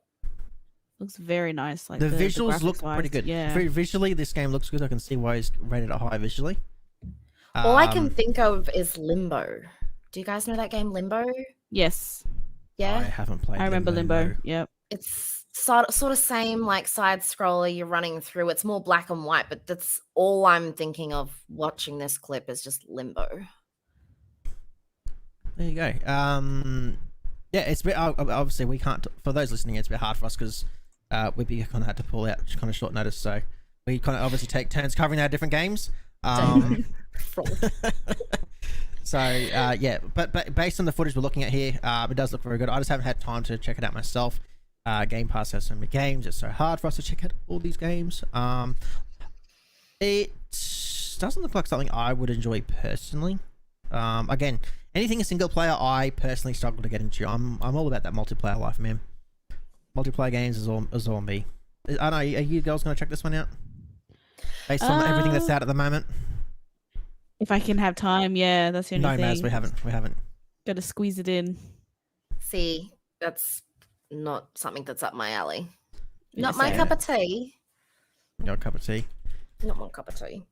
[SPEAKER 3] Looks very nice. Like
[SPEAKER 1] the visuals look
[SPEAKER 3] wise.
[SPEAKER 1] pretty good.
[SPEAKER 3] Yeah.
[SPEAKER 1] Visually, this game looks good. I can see why he's rated it high visually.
[SPEAKER 2] All I can think of is Limbo. Do you guys know that game, Limbo?
[SPEAKER 3] Yes.
[SPEAKER 2] Yeah.
[SPEAKER 1] I haven't played.
[SPEAKER 3] I remember Limbo.
[SPEAKER 1] No.
[SPEAKER 3] Yep.
[SPEAKER 2] It's sort of same like side scroller. You're running through. It's more black and white, but that's all I'm thinking of watching this clip is just Limbo.
[SPEAKER 1] There you go. Yeah, it's a bit, obviously we can't. For those listening, it's a bit hard for us because Whippy kind of had to pull out kind of short notice. So we kind of obviously take turns covering our different games. So yeah, but based on the footage we're looking at here, it does look very good. I just haven't had time to check it out myself. Game Pass has so many games; it's so hard for us to check out all these games. It doesn't look like something I would enjoy personally. Again, anything a single player, I personally struggle to get into. I'm all about that multiplayer life, man. Multiplayer games is all me. I don't know. Are you girls gonna check this one out? Based on everything that's out at the moment.
[SPEAKER 3] If I can have time, yeah, that's the only thing.
[SPEAKER 1] No, Maz, we haven't.
[SPEAKER 3] Got to squeeze it in.
[SPEAKER 2] See, that's not something that's up my alley. Not my cup of tea.
[SPEAKER 1] Your cup of tea.
[SPEAKER 2] Not my cup of tea.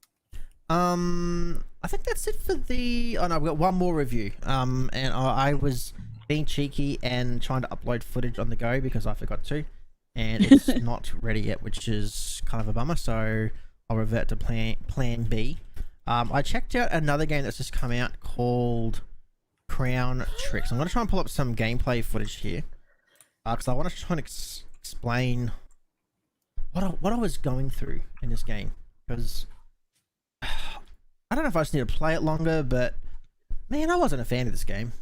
[SPEAKER 1] I think that's it for the. Oh no, we've got one more review. And I was being cheeky and trying to upload footage on the go because I forgot to, and it's not ready yet, which is kind of a bummer. So I'll revert to plan B. I checked out another game that's just come out called Crown Trick. I'm going to try and pull up some gameplay footage here because I want to try and explain what I was going through in this game, because I don't know if I just need to play it longer, but man, I wasn't a fan of this game.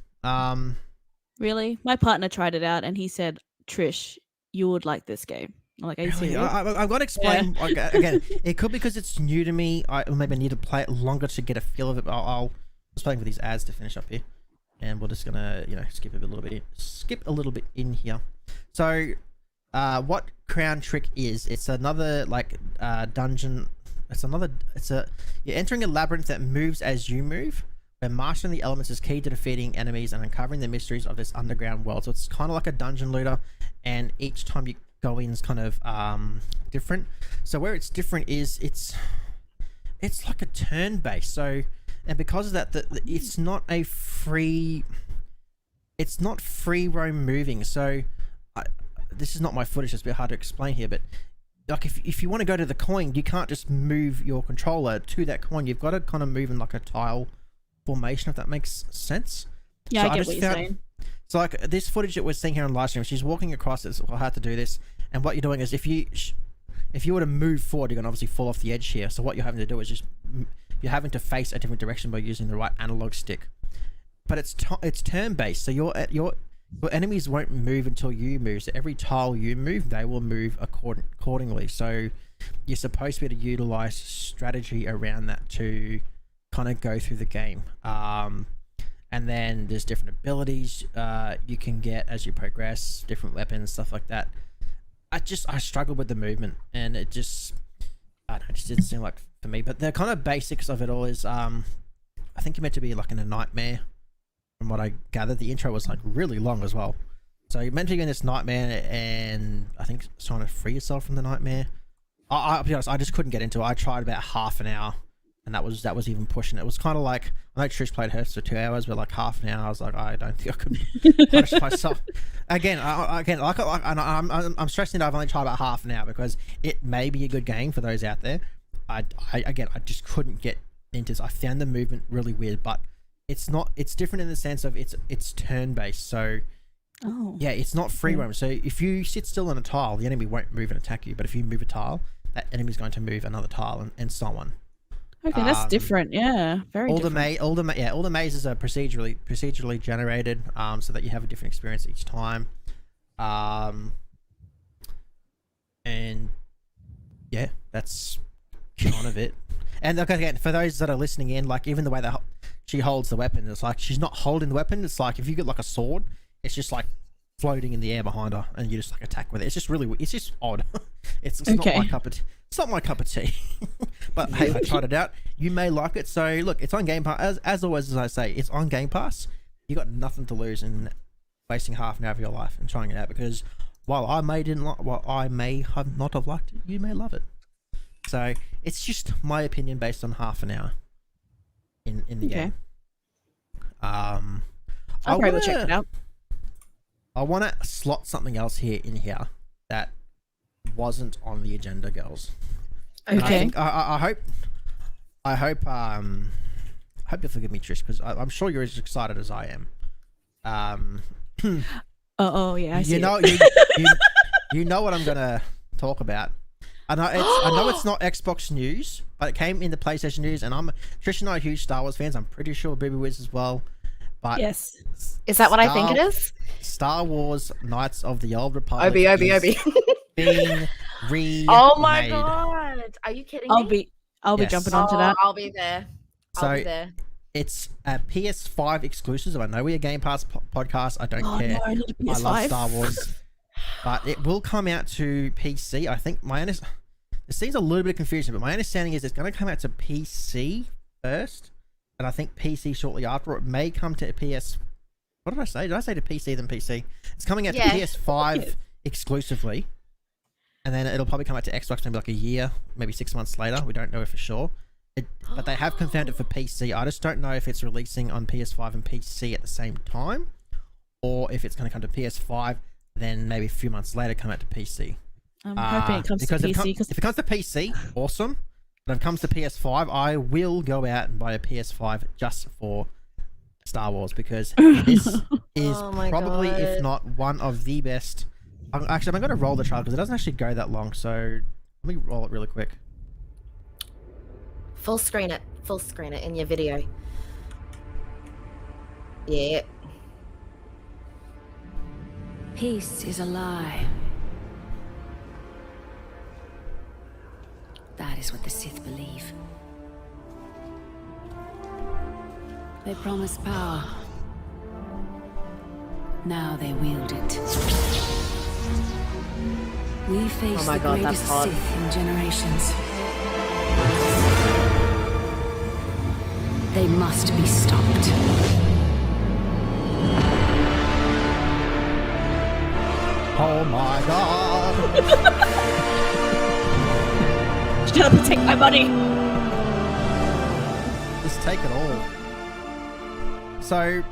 [SPEAKER 3] Really? My partner tried it out and he said, Trish, you would like this game. I'm like, are you serious?
[SPEAKER 1] I've got to explain again. It could be because it's new to me. I maybe need to play it longer to get a feel of it. But I'll just waiting for these ads to finish up here, and we're just gonna skip a little bit in here. So, what Crown Trick is? It's another dungeon. You're entering a labyrinth that moves as you move, where mastering the elements is key to defeating enemies and uncovering the mysteries of this underground world. So it's kind of like a dungeon looter, and each time you go in is kind of different. So where it's different is it's like a turn based. So, and because of that, it's not free roam moving. So this is not my footage, it's a bit hard to explain here, but like if you want to go to the coin, you can't just move your controller to that coin. You've got to kind of move in like a tile formation, if that makes sense.
[SPEAKER 3] Yeah,
[SPEAKER 1] So
[SPEAKER 3] I get what you're saying.
[SPEAKER 1] So like this footage that we're seeing here on live stream, she's walking across. It's hard to do this, and what you're doing is if you were to move forward, you're gonna obviously fall off the edge here. So what you're having to do is you're having to face a different direction by using the right analog stick. But it's turn based, so your enemies won't move until you move. So every tile you move, they will move accordingly. So you're supposed to be able to utilize strategy around that to kind of go through the game. And then there's different abilities you can get as you progress, different weapons, stuff like that. I struggled with the movement, and it just didn't seem like for me. But the kind of basics of it all is I think you're meant to be like in a nightmare. From what I gathered, the intro was like really long as well. So you're meant to be in this nightmare, and I think it's trying to free yourself from the nightmare. I'll be honest, I just couldn't get into it. I tried about half an hour, and that was even pushing it. It was kind of like, I know Trish played hers for 2 hours, but like half an hour, I was like, I don't think I could punish myself. I'm stressing that I've only tried about half an hour because it may be a good game for those out there. I just couldn't get into this. I found the movement really weird, but it's different in the sense of it's turn based. So yeah, it's not free roam. So if you sit still on a tile, the enemy won't move and attack you. But if you move a tile, that enemy's going to move another tile and so on.
[SPEAKER 3] Okay, that's different. Yeah, very different.
[SPEAKER 1] All the mazes are procedurally generated, so that you have a different experience each time. And yeah, that's kind of it. And like, again, for those that are listening in, like even the way that she holds the weapon, it's like she's not holding the weapon. It's like if you get like a sword, it's just like floating in the air behind her, and you just like attack with it. It's just it's just odd. It's not my cup of tea. It's not my cup of tea. But hey, I tried it out. You may like it. So look, it's on Game Pass. As always, as I say, it's on Game Pass. You got nothing to lose in wasting half an hour of your life and trying it out, because while I may have not have liked it, you may love it. So it's just my opinion based on half an hour in the game.
[SPEAKER 3] I'll probably check it out.
[SPEAKER 1] I want to slot something else in here that wasn't on the agenda, girls.
[SPEAKER 3] Okay.
[SPEAKER 1] I hope you'll forgive me, Trish, because I'm sure you're as excited as I am.
[SPEAKER 3] Oh yeah, I see.
[SPEAKER 1] You know what I'm gonna talk about. I know it's not Xbox news, but it came in the PlayStation news, and Trish and I are huge Star Wars fans. I'm pretty sure Booby Wiz as well. But
[SPEAKER 3] Yes.
[SPEAKER 2] Is that what I think it is?
[SPEAKER 1] Star Wars Knights of the Old Republic
[SPEAKER 2] Obi.
[SPEAKER 1] being remade.
[SPEAKER 2] Oh my god! Are you kidding me?
[SPEAKER 3] I'll be
[SPEAKER 1] Yes.
[SPEAKER 3] jumping onto that.
[SPEAKER 2] I'll be there. I'll be there.
[SPEAKER 1] It's a PS5 exclusive. I know we're a Game Pass podcast. I don't care.
[SPEAKER 3] No, I need a
[SPEAKER 1] I
[SPEAKER 3] PS5.
[SPEAKER 1] love Star Wars. But it will come out to PC. I think it seems a little bit confusing, but my understanding is it's going to come out to PC first, and I think PC shortly after. It may come to PS. What did I say? Did I say to PC then PC? It's coming out to PS5 exclusively, and then it'll probably come out to Xbox maybe like a year, maybe 6 months later. We don't know for sure. But they have confirmed it for PC. I just don't know if it's releasing on PS5 and PC at the same time, or if it's going to come to PS5, then maybe a few months later come out to PC.
[SPEAKER 3] I'm hoping it comes to PC.
[SPEAKER 1] If it comes to PC, awesome. But if it comes to PS5, I will go out and buy a PS5 just for Star Wars, because this is probably, if not one of the best. I'm going to roll the trailer because it doesn't actually go that long. So let me roll it really quick.
[SPEAKER 2] Full screen it in your video. Yeah.
[SPEAKER 4] Peace is a lie. That is what the Sith believe. They promise power. Now they wield it. We face the greatest Sith in generations. They must be stopped.
[SPEAKER 1] Oh my god!
[SPEAKER 3] Shut up and take my money.
[SPEAKER 1] Just take it all. So,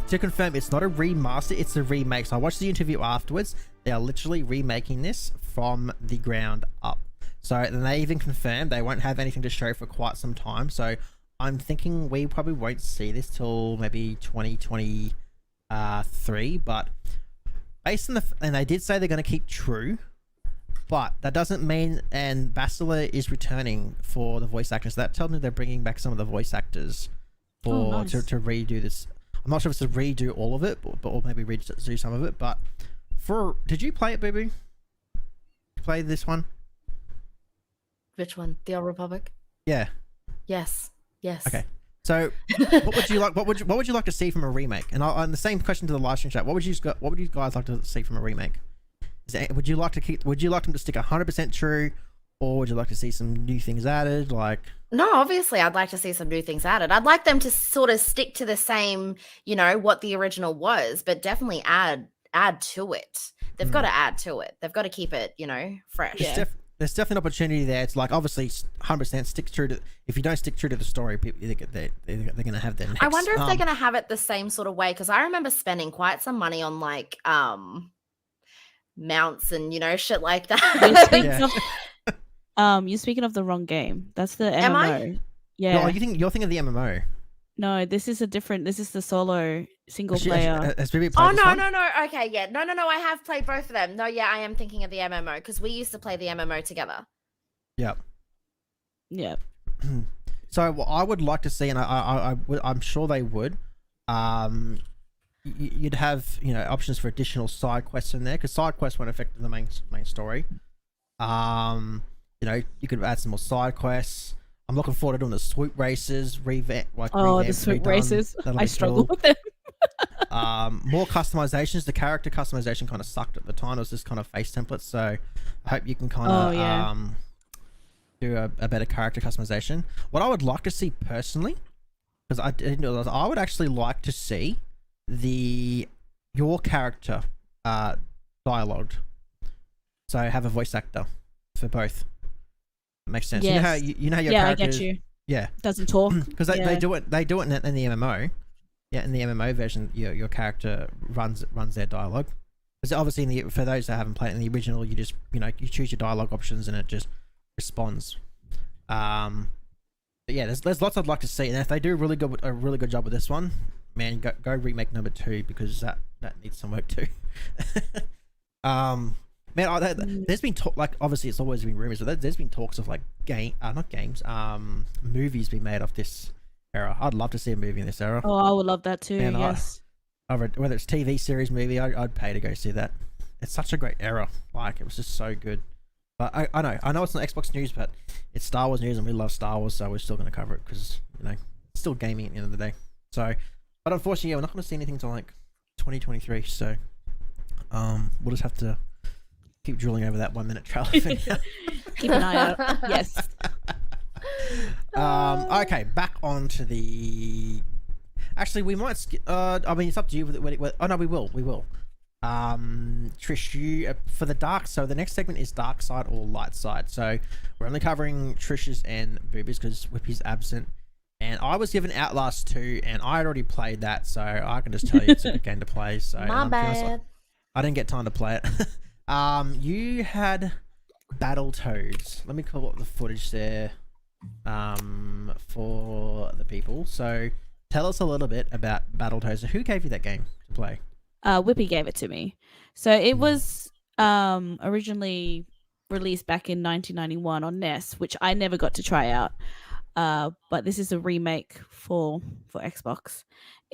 [SPEAKER 1] to confirm, it's not a remaster, it's a remake. So I watched the interview afterwards. They are literally remaking this from the ground up. So, and they even confirmed they won't have anything to show for quite some time. So I'm thinking we probably won't see this till maybe 2023. But based on and they did say they're going to keep true, but that doesn't mean. And Bastila is returning for the voice actors. So that tells me they're bringing back some of the voice actors for
[SPEAKER 3] nice.
[SPEAKER 1] to redo this. I'm not sure if it's to redo all of it, but or maybe redo some of it. But did you play it, Boo Boo? Play this one?
[SPEAKER 2] Which one? The Old Republic?
[SPEAKER 1] Yeah.
[SPEAKER 2] Yes.
[SPEAKER 1] Okay. So, what would you like? What would you like to see from a remake? And the same question to the live stream chat. What would you guys like to see from a remake? Would you like them to stick 100% true, or would you like to see some new things added? Like,
[SPEAKER 2] no, obviously, I'd like to see some new things added. I'd like them to sort of stick to the same, what the original was, but definitely add to it. They've got to add to it. They've got to keep it, fresh.
[SPEAKER 3] Yeah.
[SPEAKER 1] There's definitely an opportunity there. It's like, obviously 100% stick true to. If you don't stick true to the story, people they're going to have their next.
[SPEAKER 2] I wonder if they're going to have it the same sort of way, because I remember spending quite some money on like mounts and shit like that.
[SPEAKER 3] You're speaking of the wrong game. That's the MMO.
[SPEAKER 2] Am I?
[SPEAKER 3] Yeah.
[SPEAKER 1] No, you're thinking of the MMO.
[SPEAKER 3] No, this is the solo single player.
[SPEAKER 1] Has Bibi
[SPEAKER 2] Oh
[SPEAKER 1] played this one?
[SPEAKER 2] no. Okay, yeah. No. I have played both of them. No, yeah, I am thinking of the MMO because we used to play the MMO together.
[SPEAKER 1] Yep.
[SPEAKER 3] Yep.
[SPEAKER 1] So what I would like to see, and I'm sure they would, you'd have options for additional side quests in there, because side quests won't affect the main story. You could add some more side quests. I'm looking forward to doing the swoop races,
[SPEAKER 3] the swoop races. I struggle with them.
[SPEAKER 1] More customizations. The character customization kind of sucked at the time. It was just kind of face templates. So I hope you can kind of do a better character customization. What I would like to see personally, because I didn't know this, I would actually like to see your character dialogued. So have a voice actor for both. That makes sense.
[SPEAKER 3] Yes.
[SPEAKER 1] You know how your character
[SPEAKER 3] I get you.
[SPEAKER 1] Yeah.
[SPEAKER 3] Doesn't talk.
[SPEAKER 1] Because they do it in the MMO. Yeah, in the MMO version, your character runs their dialogue. Because obviously, for those that haven't played in the original, you just you choose your dialogue options and it just responds. But yeah, there's lots I'd like to see, and if they do a really good job with this one, man, go remake number 2, because that needs some work too. Man, there's been like obviously it's always been rumors, but there's been talks of like not games, movies being made of this era. I'd love to see a movie in this era.
[SPEAKER 3] Oh, I would love that too.
[SPEAKER 1] And
[SPEAKER 3] yes.
[SPEAKER 1] Whether it's TV series, movie, I'd pay to go see that. It's such a great era. Like it was just so good. But I know it's not Xbox news, but it's Star Wars news, and we love Star Wars, so we're still going to cover it because it's still gaming at the end of the day. So, but unfortunately, we're not going to see anything until like 2023. So, we'll just have to keep drilling over that 1 minute trailer thing.
[SPEAKER 3] Keep an eye out. Yes.
[SPEAKER 1] Okay, back on to the. Actually, we might skip. I mean, it's up to you. Oh no, we will. Trish, you for the dark. So the next segment is dark side or light side. So we're only covering Trish's and Booby's because Whippy's absent. And I was given Outlast 2, and I had already played that, so I can just tell you it's a good game to play. So
[SPEAKER 2] My bad.
[SPEAKER 1] I didn't get time to play it. You had Battletoads. Let me call up the footage there for the people. So tell us a little bit about Battletoads. Who gave you that game to play?
[SPEAKER 3] Whippy gave it to me. So it was originally released back in 1991 on NES, which I never got to try out. But this is a remake for Xbox.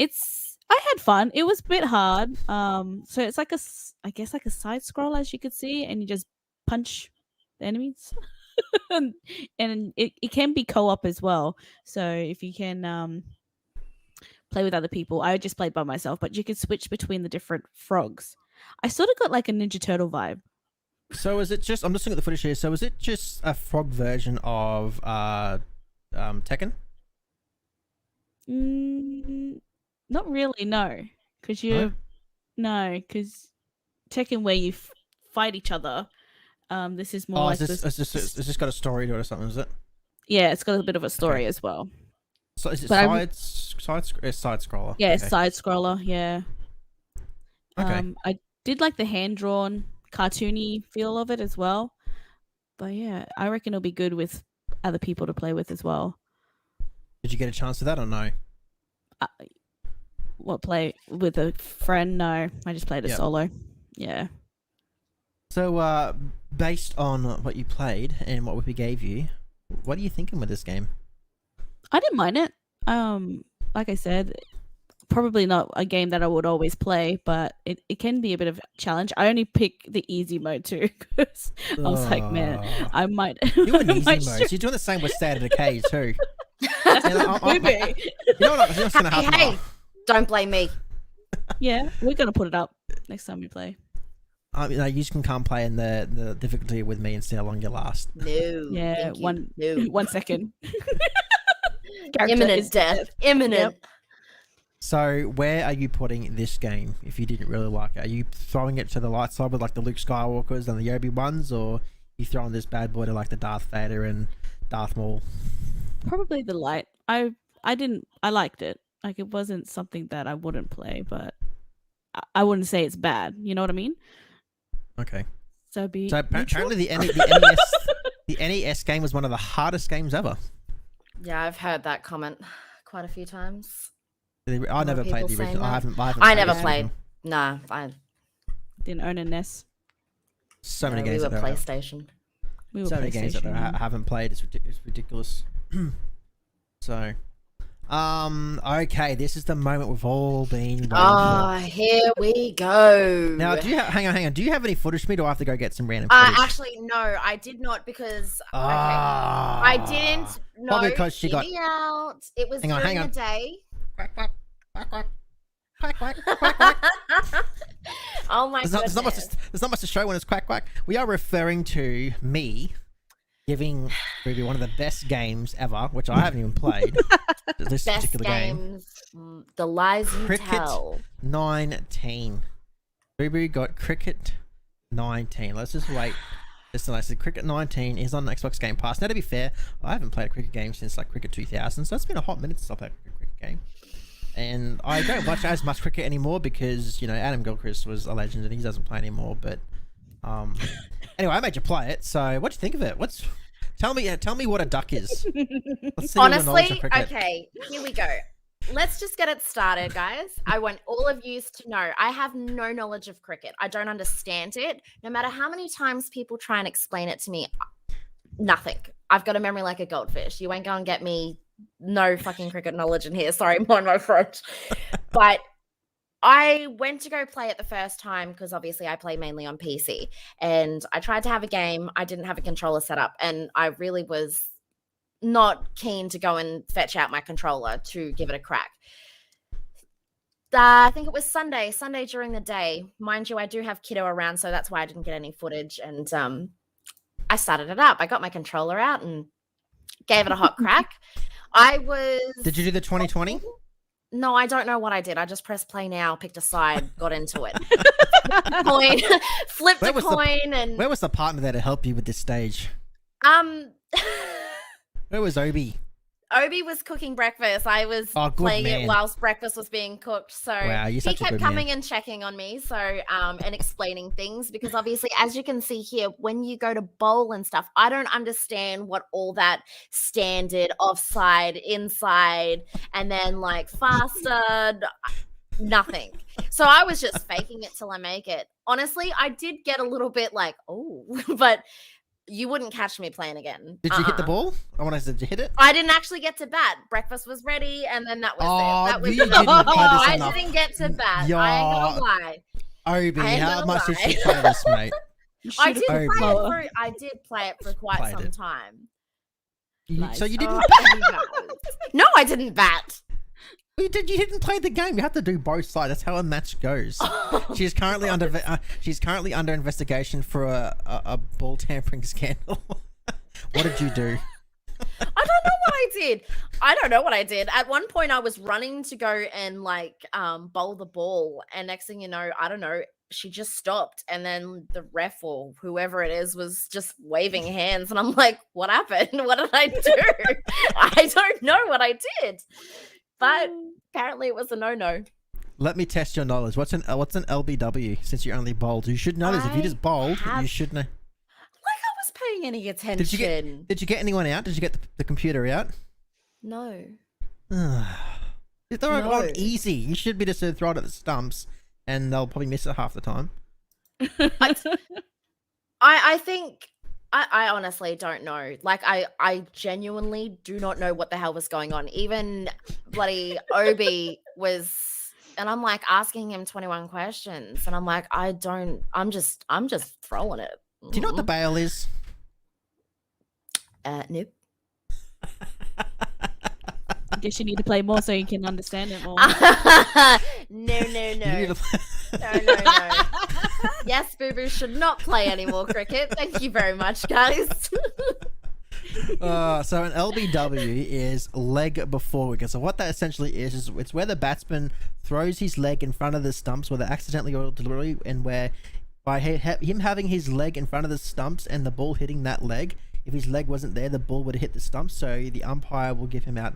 [SPEAKER 3] I had fun. It was a bit hard. So it's like I guess like a side scroll, as you could see, and you just punch the enemies. and it can be co-op as well. So if you can play with other people, I just played by myself, but you could switch between the different frogs. I sort of got like a Ninja Turtle vibe.
[SPEAKER 1] So is it just? I'm just looking at the footage here. So is it just a frog version of Tekken?
[SPEAKER 3] Not really, no. Because Tekken where you fight each other. This is more like
[SPEAKER 1] it's just got a story to it or something, is it?
[SPEAKER 3] Yeah, it's got a bit of a story as well.
[SPEAKER 1] So is it side scroller?
[SPEAKER 3] Yeah, side scroller. Yeah.
[SPEAKER 1] Okay.
[SPEAKER 3] I did like the hand drawn, cartoony feel of it as well. But yeah, I reckon it'll be good with other people to play with as well.
[SPEAKER 1] Did you get a chance to that or no?
[SPEAKER 3] Play with a friend? No, I just played it solo. Yeah.
[SPEAKER 1] So, based on what you played and what we gave you, what are you thinking with this game?
[SPEAKER 3] I didn't mind it. Like I said, probably not a game that I would always play, but it can be a bit of a challenge. I only pick the easy mode too because I was like, man, I might.
[SPEAKER 1] You're in easy mode. So you're doing the same with State of Decay too. You know what's going to happen?
[SPEAKER 2] Hey, don't blame me.
[SPEAKER 3] Yeah, we're gonna put it up next time we play.
[SPEAKER 1] You can come play in the difficulty with me and see how long you last.
[SPEAKER 2] No.
[SPEAKER 3] Yeah, 1 second.
[SPEAKER 2] Imminent death. Imminent.
[SPEAKER 3] Yep.
[SPEAKER 1] So where are you putting this game if you didn't really like it? Are you throwing it to the light side with like the Luke Skywalkers and the Obi-Wans, or you throwing this bad boy to like the Darth Vader and Darth Maul?
[SPEAKER 3] Probably the light. I liked it. Like it wasn't something that I wouldn't play, but I wouldn't say it's bad. You know what I mean?
[SPEAKER 1] Okay.
[SPEAKER 3] So
[SPEAKER 1] apparently the NES game was one of the hardest games ever.
[SPEAKER 2] Yeah, I've heard that comment quite a few times.
[SPEAKER 1] I never played the original.
[SPEAKER 2] I never played. Nah, I
[SPEAKER 3] didn't own a NES.
[SPEAKER 1] So many games.
[SPEAKER 2] We were PlayStation.
[SPEAKER 1] So many games that I haven't played. It's ridiculous. So, okay, this is the moment we've all been waiting for.
[SPEAKER 2] Here we go.
[SPEAKER 1] Now, hang on. Do you have any footage for me? Or do I have to go get some random footage?
[SPEAKER 2] Actually, no, I did not because I didn't know.
[SPEAKER 1] Probably because she got
[SPEAKER 2] out. It was during the day.
[SPEAKER 1] Quack, quack, quack, quack. Quack, quack, quack, quack.
[SPEAKER 2] Oh my goodness.
[SPEAKER 1] There's not much to show when it's quack, quack. We are referring to me giving Ruby one of the best games ever, which I haven't even played. This
[SPEAKER 2] best
[SPEAKER 1] particular
[SPEAKER 2] games, game. The lies you
[SPEAKER 1] Cricket
[SPEAKER 2] tell.
[SPEAKER 1] 19. Ruby got Cricket 19. Let's just wait. It's nice. The Cricket 19 is on Xbox Game Pass. Now, to be fair, I haven't played a cricket game since like Cricket 2000, so it's been a hot minute since I played a cricket game. And I don't watch as much cricket anymore because, Adam Gilchrist was a legend and he doesn't play anymore. But anyway, I made you play it. So what do you think of it? Tell me what a duck is. Let's see
[SPEAKER 2] Honestly, okay, here we go. let's just get it started, guys. I want all of you to know I have no knowledge of cricket. I don't understand it. No matter how many times people try and explain it to me, nothing. I've got a memory like a goldfish. You ain't going to get me no fucking cricket knowledge in here. Sorry, mind my French. But I went to go play it the first time because obviously I play mainly on PC. And I tried to have a game. I didn't have a controller set up. And I really was not keen to go and fetch out my controller to give it a crack. I think it was Sunday during the day. Mind you, I do have kiddo around, so that's why I didn't get any footage. And I started it up. I got my controller out and gave it a hot crack.
[SPEAKER 1] Did you do the 2020?
[SPEAKER 2] No, I don't know what I did. I just pressed play now, picked a side, got into it. Flipped the coin.
[SPEAKER 1] Where was the partner there to help you with this stage? Where was Obi?
[SPEAKER 2] Obi was cooking breakfast. I was playing it whilst breakfast was being cooked. So
[SPEAKER 1] wow, he kept
[SPEAKER 2] coming and checking on me. So and explaining things because obviously, as you can see here, when you go to bowl and stuff, I don't understand what all that standard offside, inside, and then like faster, nothing. So I was just faking it till I make it. Honestly, I did get a little bit like, oh, but you wouldn't catch me playing again.
[SPEAKER 1] Did you hit the ball? Did you hit it?
[SPEAKER 2] I didn't actually get to bat. Breakfast was ready, and then that was it. That was
[SPEAKER 1] I
[SPEAKER 2] didn't get to bat. I ain't gonna lie.
[SPEAKER 1] Obi, how much did you play this, mate?
[SPEAKER 2] I did play it for quite some time.
[SPEAKER 1] So you didn't?
[SPEAKER 2] No, I didn't bat.
[SPEAKER 1] You didn't play the game. You have to do both sides. That's how a match goes. She's currently under investigation for a ball tampering scandal. What did you do?
[SPEAKER 2] I don't know what I did. At one point, I was running to go and bowl the ball, and next thing you know, I don't know. She just stopped, and then the ref or whoever it is was just waving hands, and I'm like, "What happened? What did I do? I don't know what I did." But apparently it was a no-no.
[SPEAKER 1] Let me test your knowledge. What's an LBW? Since you only bowled, you should know this. If you just bowled, you should know.
[SPEAKER 2] Like I was paying any attention.
[SPEAKER 1] Did you get anyone out? Did you get the computer out?
[SPEAKER 2] No.
[SPEAKER 1] Throw it on easy. You should be just throw it at the stumps, and they'll probably miss it half the time.
[SPEAKER 2] I think. I honestly don't know. Like, I genuinely do not know what the hell was going on. Even bloody Obi was, and I'm like asking him 21 questions, and I'm like, I'm just throwing it.
[SPEAKER 1] Do you know what the bail is?
[SPEAKER 2] Nope.
[SPEAKER 3] I guess you need to play more so you can understand it more.
[SPEAKER 2] No. Yes, Boo Boo should not play any more cricket. Thank you very much, guys.
[SPEAKER 1] So an LBW is leg before wicket. So what that essentially is it's where the batsman throws his leg in front of the stumps, whether accidentally or deliberately, and where by him having his leg in front of the stumps and the ball hitting that leg, if his leg wasn't there, the ball would have hit the stumps. So the umpire will give him out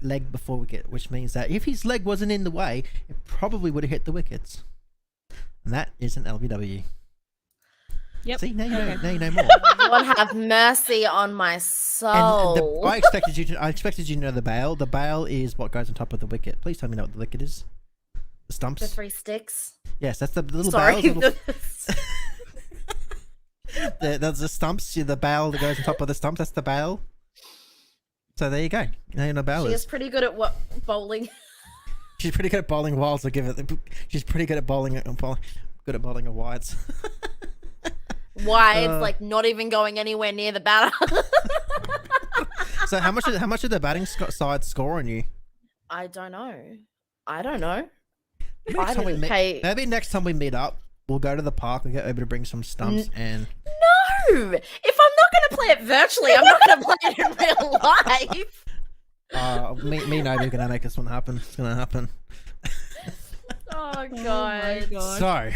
[SPEAKER 1] leg before wicket, which means that if his leg wasn't in the way, it probably would have hit the wickets. And that is an LBW.
[SPEAKER 3] Yep.
[SPEAKER 1] See, now you know more.
[SPEAKER 2] Lord have mercy on my soul.
[SPEAKER 1] I expected you to know the bail. The bail is what goes on top of the wicket. Please tell me what the wicket is. The stumps.
[SPEAKER 2] The 3 sticks.
[SPEAKER 1] Yes, that's the little
[SPEAKER 2] bail.
[SPEAKER 1] There's the stumps. The bail that goes on top of the stumps. That's the bail. So there you go. Now you know bail. She
[SPEAKER 2] is pretty good at bowling.
[SPEAKER 1] She's pretty good at bowling wilds. She's pretty good at bowling a wides.
[SPEAKER 2] Wides, not even going anywhere near the batter.
[SPEAKER 1] So how much did the batting side score on you?
[SPEAKER 2] I don't know.
[SPEAKER 1] Maybe next time we meet up, we'll go to the park and get Obi to bring some stumps and.
[SPEAKER 2] No, if I'm not going to play it virtually, I'm not going to play it in real life.
[SPEAKER 1] Me and Obi are going to make this one happen. It's going to happen.
[SPEAKER 2] Oh god.
[SPEAKER 1] So,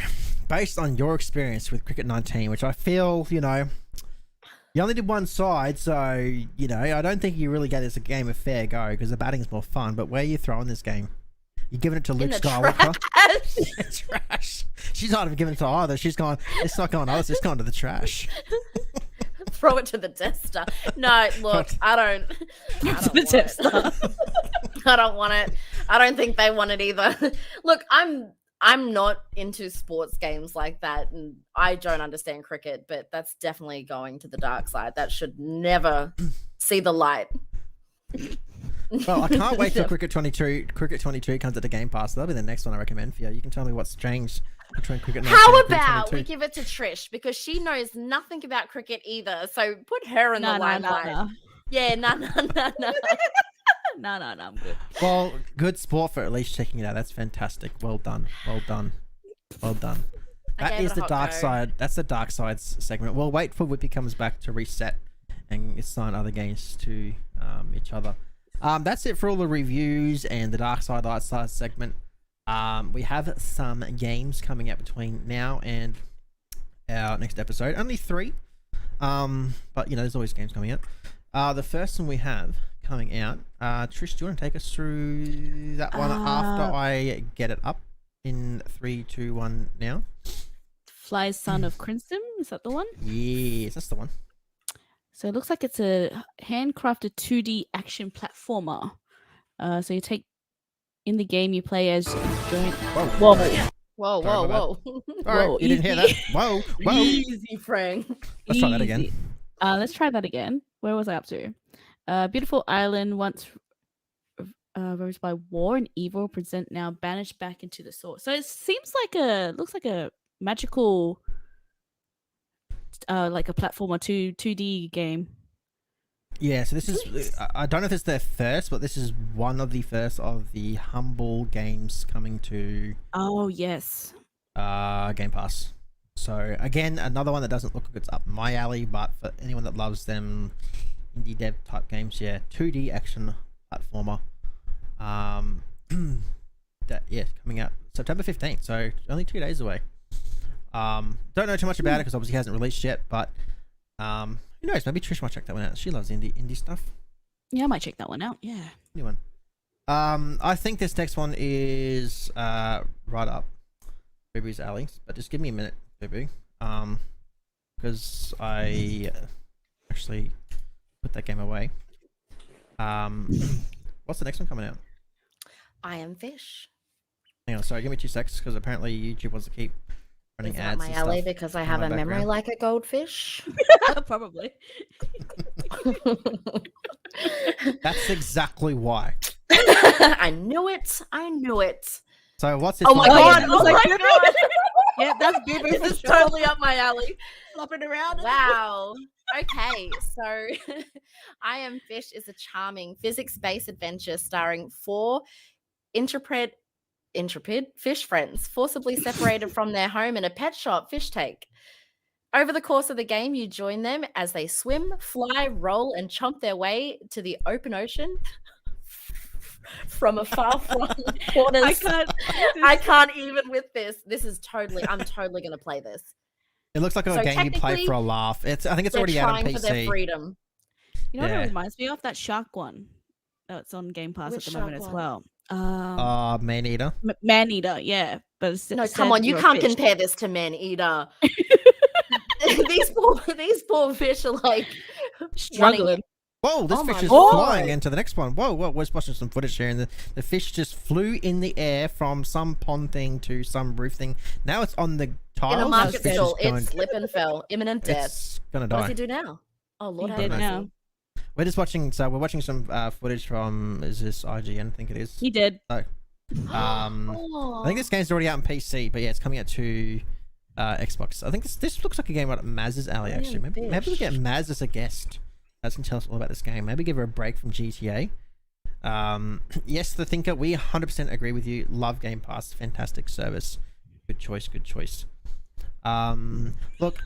[SPEAKER 1] based on your experience with Cricket 19, which I feel, you only did one side, so, I don't think you really gave this a game a fair go because the batting's more fun, but where are you throwing this game? You're giving it to Luke Skywalker? Trash. She's not even giving it to either. She's going, it's not going to us, it's going to the trash.
[SPEAKER 2] Throw it to the tester. No, look, I don't want it. I don't want it. I don't think they want it either. Look, I'm not into sports games like that, and I don't understand cricket, but that's definitely going to the dark side. That should never see the light.
[SPEAKER 1] Well, I can't wait till Cricket 22 comes at the Game Pass. That'll be the next one I recommend for you. You can tell me what's changed between Cricket 19
[SPEAKER 2] How
[SPEAKER 1] and Cricket
[SPEAKER 2] about
[SPEAKER 1] 22.
[SPEAKER 2] we give it to Trish, because she knows nothing about cricket either. So put her in the limelight.
[SPEAKER 3] No.
[SPEAKER 2] Yeah, no.
[SPEAKER 3] No, I'm good.
[SPEAKER 1] Well, good sport for at least checking it out. That's fantastic. Well done. That is the dark side. That's the dark sides segment. We'll wait for Whippy comes back to reset and assign other games to each other. That's it for all the reviews and the dark side, light side segment. We have some games coming out between now and our next episode. Only 3. But there's always games coming out. The first one we have coming out. Trish, do you want to take us through that one after I get it up in 3, 2, 1 now?
[SPEAKER 3] Fly's Son of Crimson, is that the one?
[SPEAKER 1] Yes, that's the one.
[SPEAKER 3] So it looks like it's a handcrafted 2D action platformer. So you take in the game you play as joint.
[SPEAKER 2] Whoa.
[SPEAKER 1] All
[SPEAKER 3] Whoa,
[SPEAKER 1] right, you didn't hear that? Whoa.
[SPEAKER 2] Easy, Frank.
[SPEAKER 1] Let's try that again.
[SPEAKER 3] Let's try that again. Where was I up to? Beautiful island once ravaged by war and evil, present now banished back into the source. So it seems like looks like a magical, like a platformer 2D game.
[SPEAKER 1] Yeah, so this is, I don't know if it's their first, but this is one of the first of the Humble games coming to
[SPEAKER 3] Oh, yes.
[SPEAKER 1] Game Pass. So again, another one that doesn't look like it's up my alley, but for anyone that loves them indie dev type games, 2D action platformer. Coming out September 15th, so only 2 days away. Don't know too much about it because obviously it hasn't released yet, but who knows, maybe Trish might check that one out. She loves indie stuff.
[SPEAKER 3] Yeah, I might check that one out. Yeah.
[SPEAKER 1] New one. I think this next one is right up Bubu's alley, but just give me a minute, Bubu. Because I actually put that game away. What's the next one coming out?
[SPEAKER 2] I Am Fish.
[SPEAKER 1] Hang on, sorry, give me 2 seconds because apparently YouTube wants to keep running
[SPEAKER 2] Is
[SPEAKER 1] ads.
[SPEAKER 2] that my alley because I have a memory like a goldfish?
[SPEAKER 3] Probably.
[SPEAKER 1] That's exactly why.
[SPEAKER 2] I knew it.
[SPEAKER 1] So what's this?
[SPEAKER 2] Oh my
[SPEAKER 1] one?
[SPEAKER 2] god!
[SPEAKER 3] Yeah, that's Bubu.
[SPEAKER 2] This is totally up my alley.
[SPEAKER 3] Flopping around.
[SPEAKER 2] Wow. Okay, so I Am Fish is a charming physics-based adventure starring 4 intrepid fish friends forcibly separated from their home in a pet shop fish take. Over the course of the game, you join them as they swim, fly, roll, and chomp their way to the open ocean from a far-flung corners. I can't even with this. I'm totally going to play this.
[SPEAKER 1] It looks like a game you play for a laugh. I think it's already out on PC.
[SPEAKER 2] For their freedom.
[SPEAKER 3] You know what it reminds me of? That shark one that's on Game Pass at the moment as well.
[SPEAKER 1] Man-Eater.
[SPEAKER 3] Man-Eater, yeah. But
[SPEAKER 2] no, come on, you can't compare this to Man-Eater. these poor fish are like
[SPEAKER 3] struggling.
[SPEAKER 1] Whoa, this fish is flying into the next one. Whoa, we're watching some footage here, and the fish just flew in the air from some pond thing to some roof thing. Now it's on the tiles.
[SPEAKER 2] In a market stall, it slipped and fell. Imminent death.
[SPEAKER 1] It's gonna die.
[SPEAKER 2] What does he do now? Oh, Lord have mercy.
[SPEAKER 3] Now.
[SPEAKER 1] We're just watching, we're watching some footage from, is this IGN? I think it is.
[SPEAKER 3] He did.
[SPEAKER 1] So, I think this game's already out on PC, but yeah, it's coming out to Xbox. I think this looks like a game right up Maz's alley, actually. Maybe we get Maz as a guest. Maz can tell us all about this game. Maybe give her a break from GTA. Yes, The Thinker, we 100% agree with you. Love Game Pass. Fantastic service. Good choice. Look,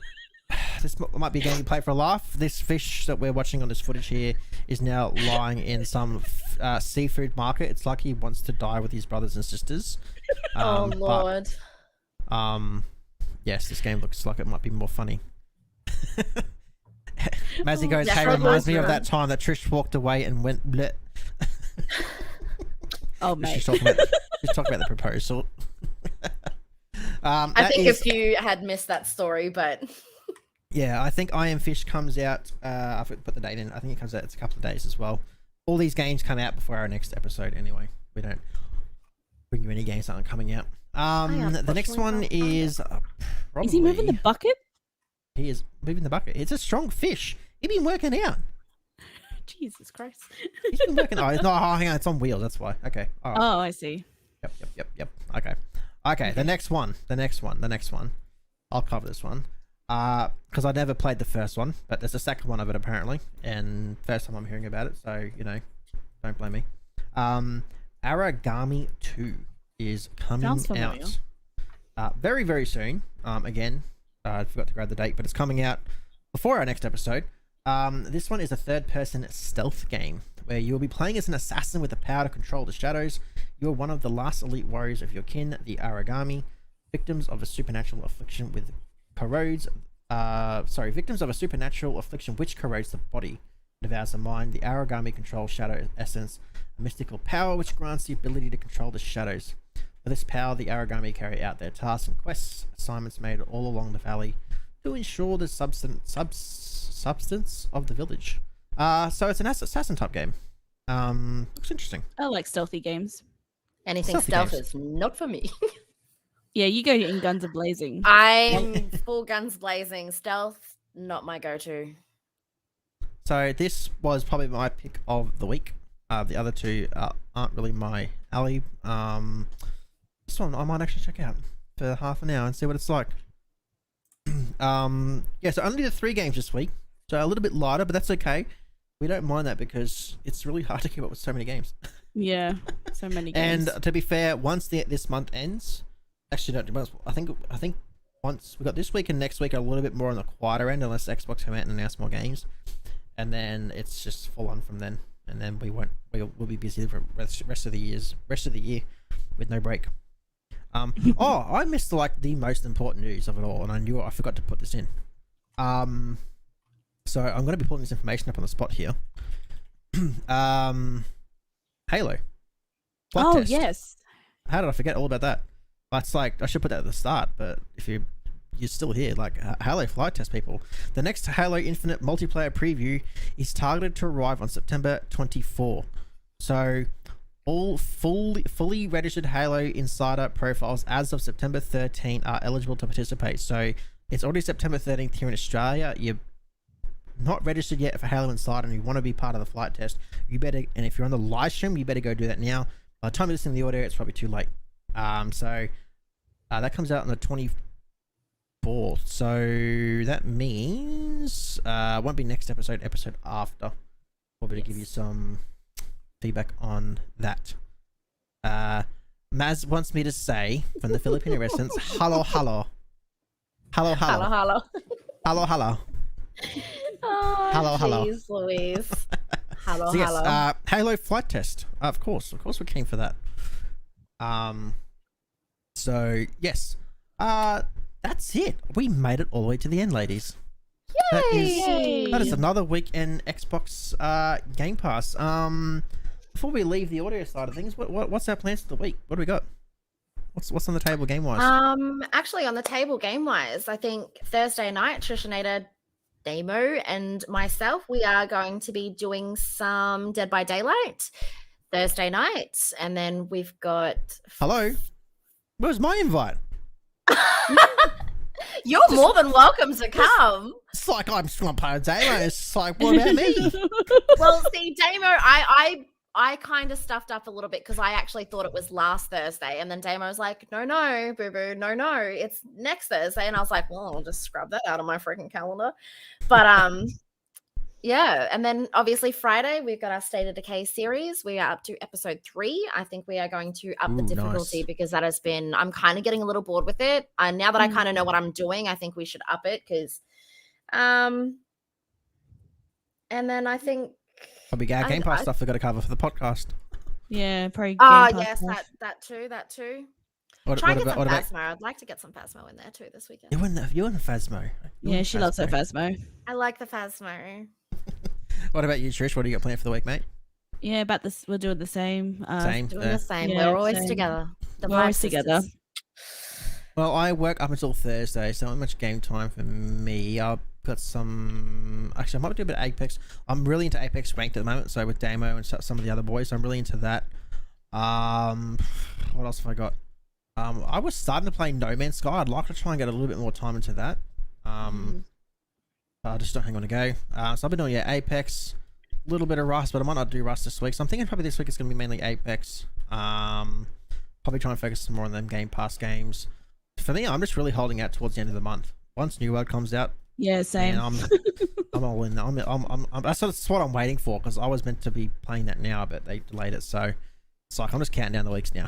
[SPEAKER 1] this might be a game you play for a laugh. This fish that we're watching on this footage here is now lying in some seafood market. It's like he wants to die with his brothers and sisters.
[SPEAKER 2] Oh, Lord.
[SPEAKER 1] But, yes, this game looks like it might be more funny. Mazzy goes, hey, reminds me of that time that Trish walked away and went bleh.
[SPEAKER 3] Oh, mate.
[SPEAKER 1] She's talking about the proposal.
[SPEAKER 2] I think if you had missed that story, but...
[SPEAKER 1] Yeah, I think I Am Fish comes out, I put the date in, I think it comes out, it's a couple of days as well. All these games come out before our next episode anyway. We don't bring you any games that aren't coming out. The next one is probably...
[SPEAKER 3] Is he moving the bucket?
[SPEAKER 1] He is moving the bucket. It's a strong fish. He's been working out.
[SPEAKER 3] Jesus Christ.
[SPEAKER 1] He's been working out. Oh, hang on. It's on wheels. That's why. Okay. All right.
[SPEAKER 3] Oh, I see.
[SPEAKER 1] Yep. Okay. The next one. I'll cover this one. Because I never played the first one, but there's a second one of it apparently, and first time I'm hearing about it, so don't blame me. Aragami 2 is coming out very, very soon. Again, I forgot to grab the date, but it's coming out before our next episode. This one is a third-person stealth game where you will be playing as an assassin with the power to control the shadows. You are one of the last elite warriors of your kin, the Aragami, victims of a supernatural affliction which corrodes the body, devours the mind. The Aragami controls shadow essence, a mystical power which grants the ability to control the shadows. With this power, the Aragami carry out their tasks and quests, assignments made all along the valley to ensure the substance of the village. So it's an assassin type game. Looks interesting.
[SPEAKER 3] I like stealthy games.
[SPEAKER 2] Anything stealth is not for me.
[SPEAKER 3] Yeah, you go in guns a-blazing.
[SPEAKER 2] I'm full guns blazing. Stealth, not my go-to.
[SPEAKER 1] So this was probably my pick of the week. The other two aren't really my alley. This one I might actually check out for half an hour and see what it's like. Yeah, so only the 3 games this week. So a little bit lighter, but that's okay. We don't mind that because it's really hard to keep up with so many games.
[SPEAKER 3] Yeah, so many games.
[SPEAKER 1] And to be fair, once this month ends, actually, no, I think once we got this week and next week are a little bit more on the quieter end, unless Xbox come out and announce more games, and then it's just full on from then. And then we'll be busy for rest of the year with no break. Oh, I missed the most important news of it all, and I forgot to put this in. So I'm going to be pulling this information up on the spot here. Halo. Flight test.
[SPEAKER 3] Yes.
[SPEAKER 1] How did I forget all about that? It's like I should put that at the start, but if you're still here, like Halo flight test people. The next Halo Infinite multiplayer preview is targeted to arrive on September 24. So all fully registered Halo Insider profiles as of September 13 are eligible to participate. So it's already September 13th here in Australia. You're not registered yet for Halo Insider and you want to be part of the flight test, you better, and if you're on the live stream, you better go do that now. By the time you listen to the audio, it's probably too late. So that comes out on the 24th. So that means it won't be next episode after. We'll be able to give you some feedback on that. Maz wants me to say from the Filipino residents, hello.
[SPEAKER 2] Hello. Oh,
[SPEAKER 1] hello.
[SPEAKER 2] Jeez, Louise. Hello.
[SPEAKER 1] So yes, Halo flight test. Of course, we're keen for that. So yes, that's it. We made it all the way to the end, ladies.
[SPEAKER 2] Yay!
[SPEAKER 1] That is another week in Xbox Game Pass. Before we leave the audio side of things, what's our plans for the week? What do we got? What's on the table game wise?
[SPEAKER 2] Actually on the table game wise, I think Thursday night, Trishinator, Damo, and myself, we are going to be doing some Dead by Daylight Thursday night, and then we've got.
[SPEAKER 1] Hello, where's my invite?
[SPEAKER 2] You're more than welcome to come.
[SPEAKER 1] It's like I'm not part of Damo. It's like, what about me?
[SPEAKER 2] Well, see, Damo, I kind of stuffed up a little bit because I actually thought it was last Thursday, and then Damo was like, no, boo-boo, no, it's next Thursday, and I was like, well, I'll just scrub that out of my freaking calendar. But yeah, and then obviously Friday we've got our State of Decay series. We are up to episode 3. I think we are going to up the difficulty
[SPEAKER 1] nice.
[SPEAKER 2] Because that has been, I'm kind of getting a little bored with it. And now that I kind of know what I'm doing, I think we should up it because, and then I think
[SPEAKER 1] Probably Game Pass stuff we've got to cover for the podcast.
[SPEAKER 3] Yeah, probably.
[SPEAKER 2] Yes, that too.
[SPEAKER 1] What
[SPEAKER 2] Try and get some
[SPEAKER 1] about
[SPEAKER 2] Phasmo. I'd like to get some Phasmo in there too this weekend.
[SPEAKER 1] You're in the Phasmo.
[SPEAKER 3] Yeah, she loves her Phasmo.
[SPEAKER 2] I like the Phasmo.
[SPEAKER 1] What about you, Trish? What do you got planned for the week, mate?
[SPEAKER 3] Yeah, about this, we're doing the same.
[SPEAKER 1] Same.
[SPEAKER 2] Doing the same.
[SPEAKER 3] Yeah,
[SPEAKER 2] We're always
[SPEAKER 3] same.
[SPEAKER 2] together.
[SPEAKER 3] We're always together.
[SPEAKER 1] Well, I work up until Thursday, so not much game time for me. I've got some. Actually, I might do a bit of Apex. I'm really into Apex Ranked at the moment, so with Damo and some of the other boys, I'm really into that. What else have I got? I was starting to play No Man's Sky. I'd like to try and get a little bit more time into that. Just don't hang on to go. So I've been doing Apex, a little bit of Rust, but I might not do Rust this week. So I'm thinking probably this week it's going to be mainly Apex. Probably try and focus some more on them Game Pass games. For me, I'm just really holding out towards the end of the month. Once New World comes out,
[SPEAKER 3] yeah, same.
[SPEAKER 1] I'm all in. That's what I'm waiting for, because I was meant to be playing that now, but they delayed it. So it's like I'm just counting down the weeks now.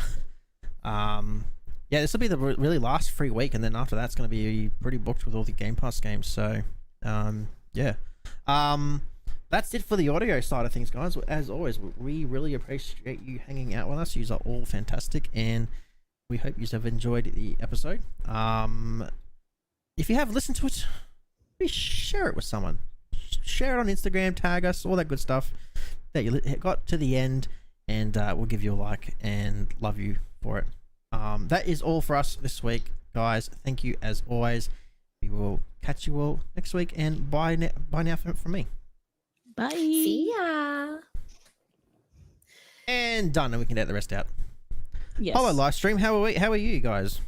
[SPEAKER 1] This will be the really last free week, and then after that's going to be pretty booked with all the Game Pass games. So that's it for the audio side of things, guys. As always, we really appreciate you hanging out with us. You are all fantastic, and we hope you have enjoyed the episode. If you have listened to it, please share it with someone. Share it on Instagram, tag us, all that good stuff that you got to the end, and we'll give you a like and love you for it. That is all for us this week, guys. Thank you as always. We will catch you all next week, and bye now from me.
[SPEAKER 3] Bye.
[SPEAKER 2] See ya.
[SPEAKER 1] And done, and we can get the rest out.
[SPEAKER 3] Yes.
[SPEAKER 1] Hello, live stream. How are you guys?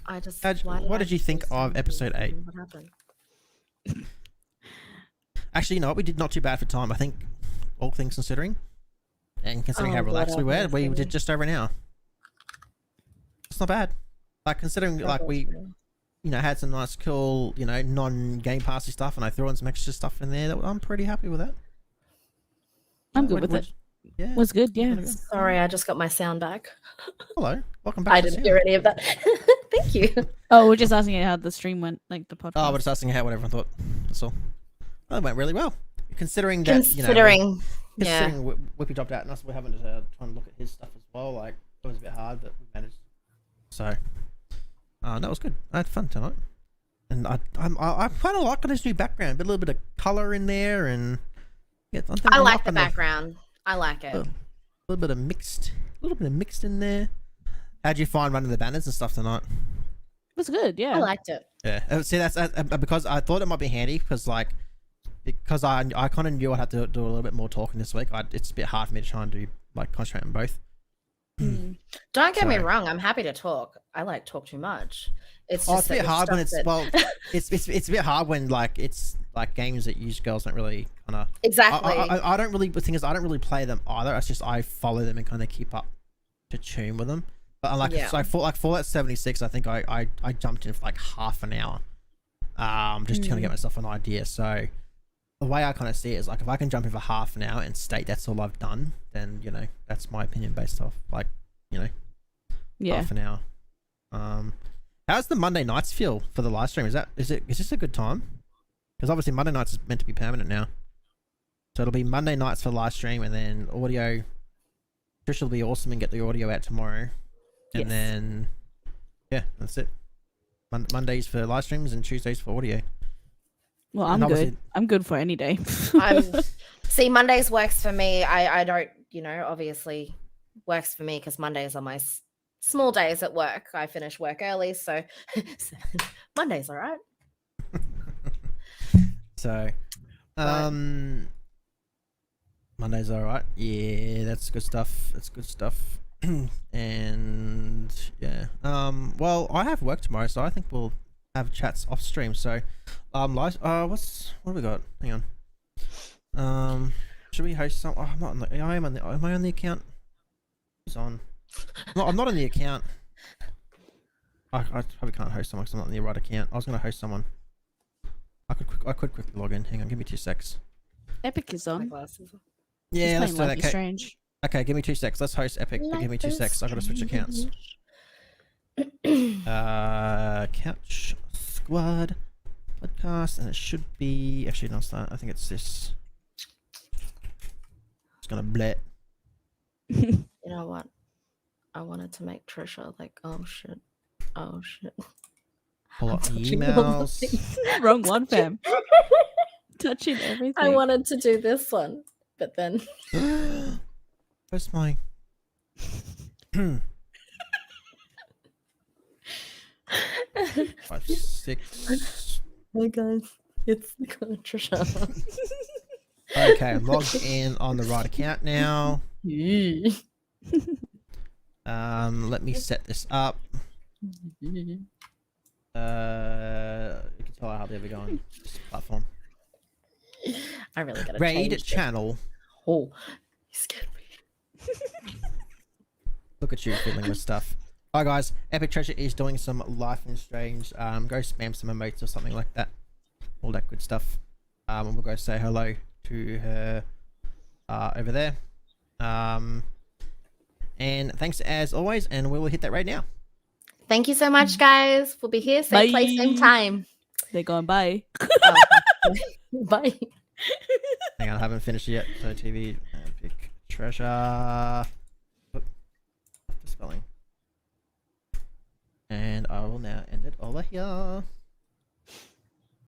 [SPEAKER 1] What did you think of episode 8?
[SPEAKER 2] What happened?
[SPEAKER 1] Actually, you know what? We did not too bad for time. I think, all things considering, and considering how relaxed we were, we did just over an hour. It's not bad. Like, considering we, had some nice, cool, non-Game Passy stuff, and I threw in some extra stuff in there. I'm pretty happy with that.
[SPEAKER 3] I'm good with it.
[SPEAKER 1] Yeah,
[SPEAKER 3] was good. Yeah.
[SPEAKER 2] Sorry, I just got my sound back.
[SPEAKER 1] Hello, welcome back.
[SPEAKER 2] I didn't hear any of that. Thank you.
[SPEAKER 3] Oh, we're just asking you how the stream went, like the podcast.
[SPEAKER 1] Oh, we're just asking how what everyone thought. That's all. Well, it went really well, considering that.
[SPEAKER 2] Considering
[SPEAKER 1] Whippy dropped out, and us we're having to try and look at his stuff as well. Like, it was a bit hard, but we managed. So, that was good. I had fun tonight, and I kind of like this new background, a little bit of color in there, and
[SPEAKER 2] I like the background. I like it.
[SPEAKER 1] A little bit of mixed in there. How'd you find running the banners and stuff tonight?
[SPEAKER 3] It was good. Yeah,
[SPEAKER 2] I liked it.
[SPEAKER 1] Yeah, see, that's because I thought it might be handy because I kind of knew I'd have to do a little bit more talking this week. It's a bit hard for me to try and do concentrate on both.
[SPEAKER 2] Don't get me wrong. I'm happy to talk. I talk too much. It's just
[SPEAKER 1] a bit hard when it's it's a bit hard when it's like games that use girls don't really kind of
[SPEAKER 2] exactly.
[SPEAKER 1] I don't really. The thing is, I don't really play them either. It's just I follow them and kind of keep up to tune with them. But so I thought Fallout 76. I think I jumped in for like half an hour, just to kind of get myself an idea. So the way I kind of see it is like if I can jump in for half an hour and state that's all I've done, then that's my opinion based off half an hour. How's the Monday nights feel for the live stream? Is this a good time? Because obviously Monday nights is meant to be permanent now. So it'll be Monday nights for live stream, and then audio. Trish will be awesome and get the audio out tomorrow. And then, that's it. Mondays for live streams and Tuesdays for audio.
[SPEAKER 3] Well, I'm good. I'm good for any day.
[SPEAKER 2] See, Mondays works for me. I don't, obviously works for me because Mondays are my small days at work. I finish work early, so Monday's all right.
[SPEAKER 1] So, Monday's all right. Yeah, that's good stuff. And well, I have work tomorrow, so I think we'll have chats off stream. So, what have we got? Hang on. Should we host some? Oh, I'm not on the. Am I on the account? Who's on? No, I'm not on the account. I probably can't host someone because I'm not on the right account. I was going to host someone. I could quickly log in. Hang on, give me 2 secs.
[SPEAKER 3] Epic is on.
[SPEAKER 1] Yeah, let's do that. Okay.
[SPEAKER 3] Strange.
[SPEAKER 1] Okay, give me 2 secs. Let's host Epic. But give me 2 secs. I gotta switch accounts. Couch Squad Podcast, and it should be. Actually, no, it's that. I think it's this. It's gonna blet.
[SPEAKER 2] You know what? I wanted to make Trisha like, oh shit.
[SPEAKER 1] Pull up the emails.
[SPEAKER 3] Wrong one, fam. Touching everything.
[SPEAKER 2] I wanted to do this one, but then.
[SPEAKER 1] Where's my? 5, 6.
[SPEAKER 2] Hey guys, it's Trisha.
[SPEAKER 1] Okay, I'm logged in on the right account now. Let me set this up. You can tell I hardly ever go on this platform.
[SPEAKER 2] I really gotta
[SPEAKER 1] Raid
[SPEAKER 2] change
[SPEAKER 1] channel.
[SPEAKER 2] Oh, you scared me.
[SPEAKER 1] Look at you fiddling with stuff. Alright guys, Epic Treasure is doing some Life is Strange. Go spam some emotes or something like that. All that good stuff. And we'll go say hello to her over there. And thanks as always, and we will hit that right now.
[SPEAKER 2] Thank you so much, guys. We'll be here, same place, same time.
[SPEAKER 3] They're going bye.
[SPEAKER 2] Bye.
[SPEAKER 1] Hang on, I haven't finished yet. So TV, Epic Treasure. Oop, the spelling. And I will now end it over here.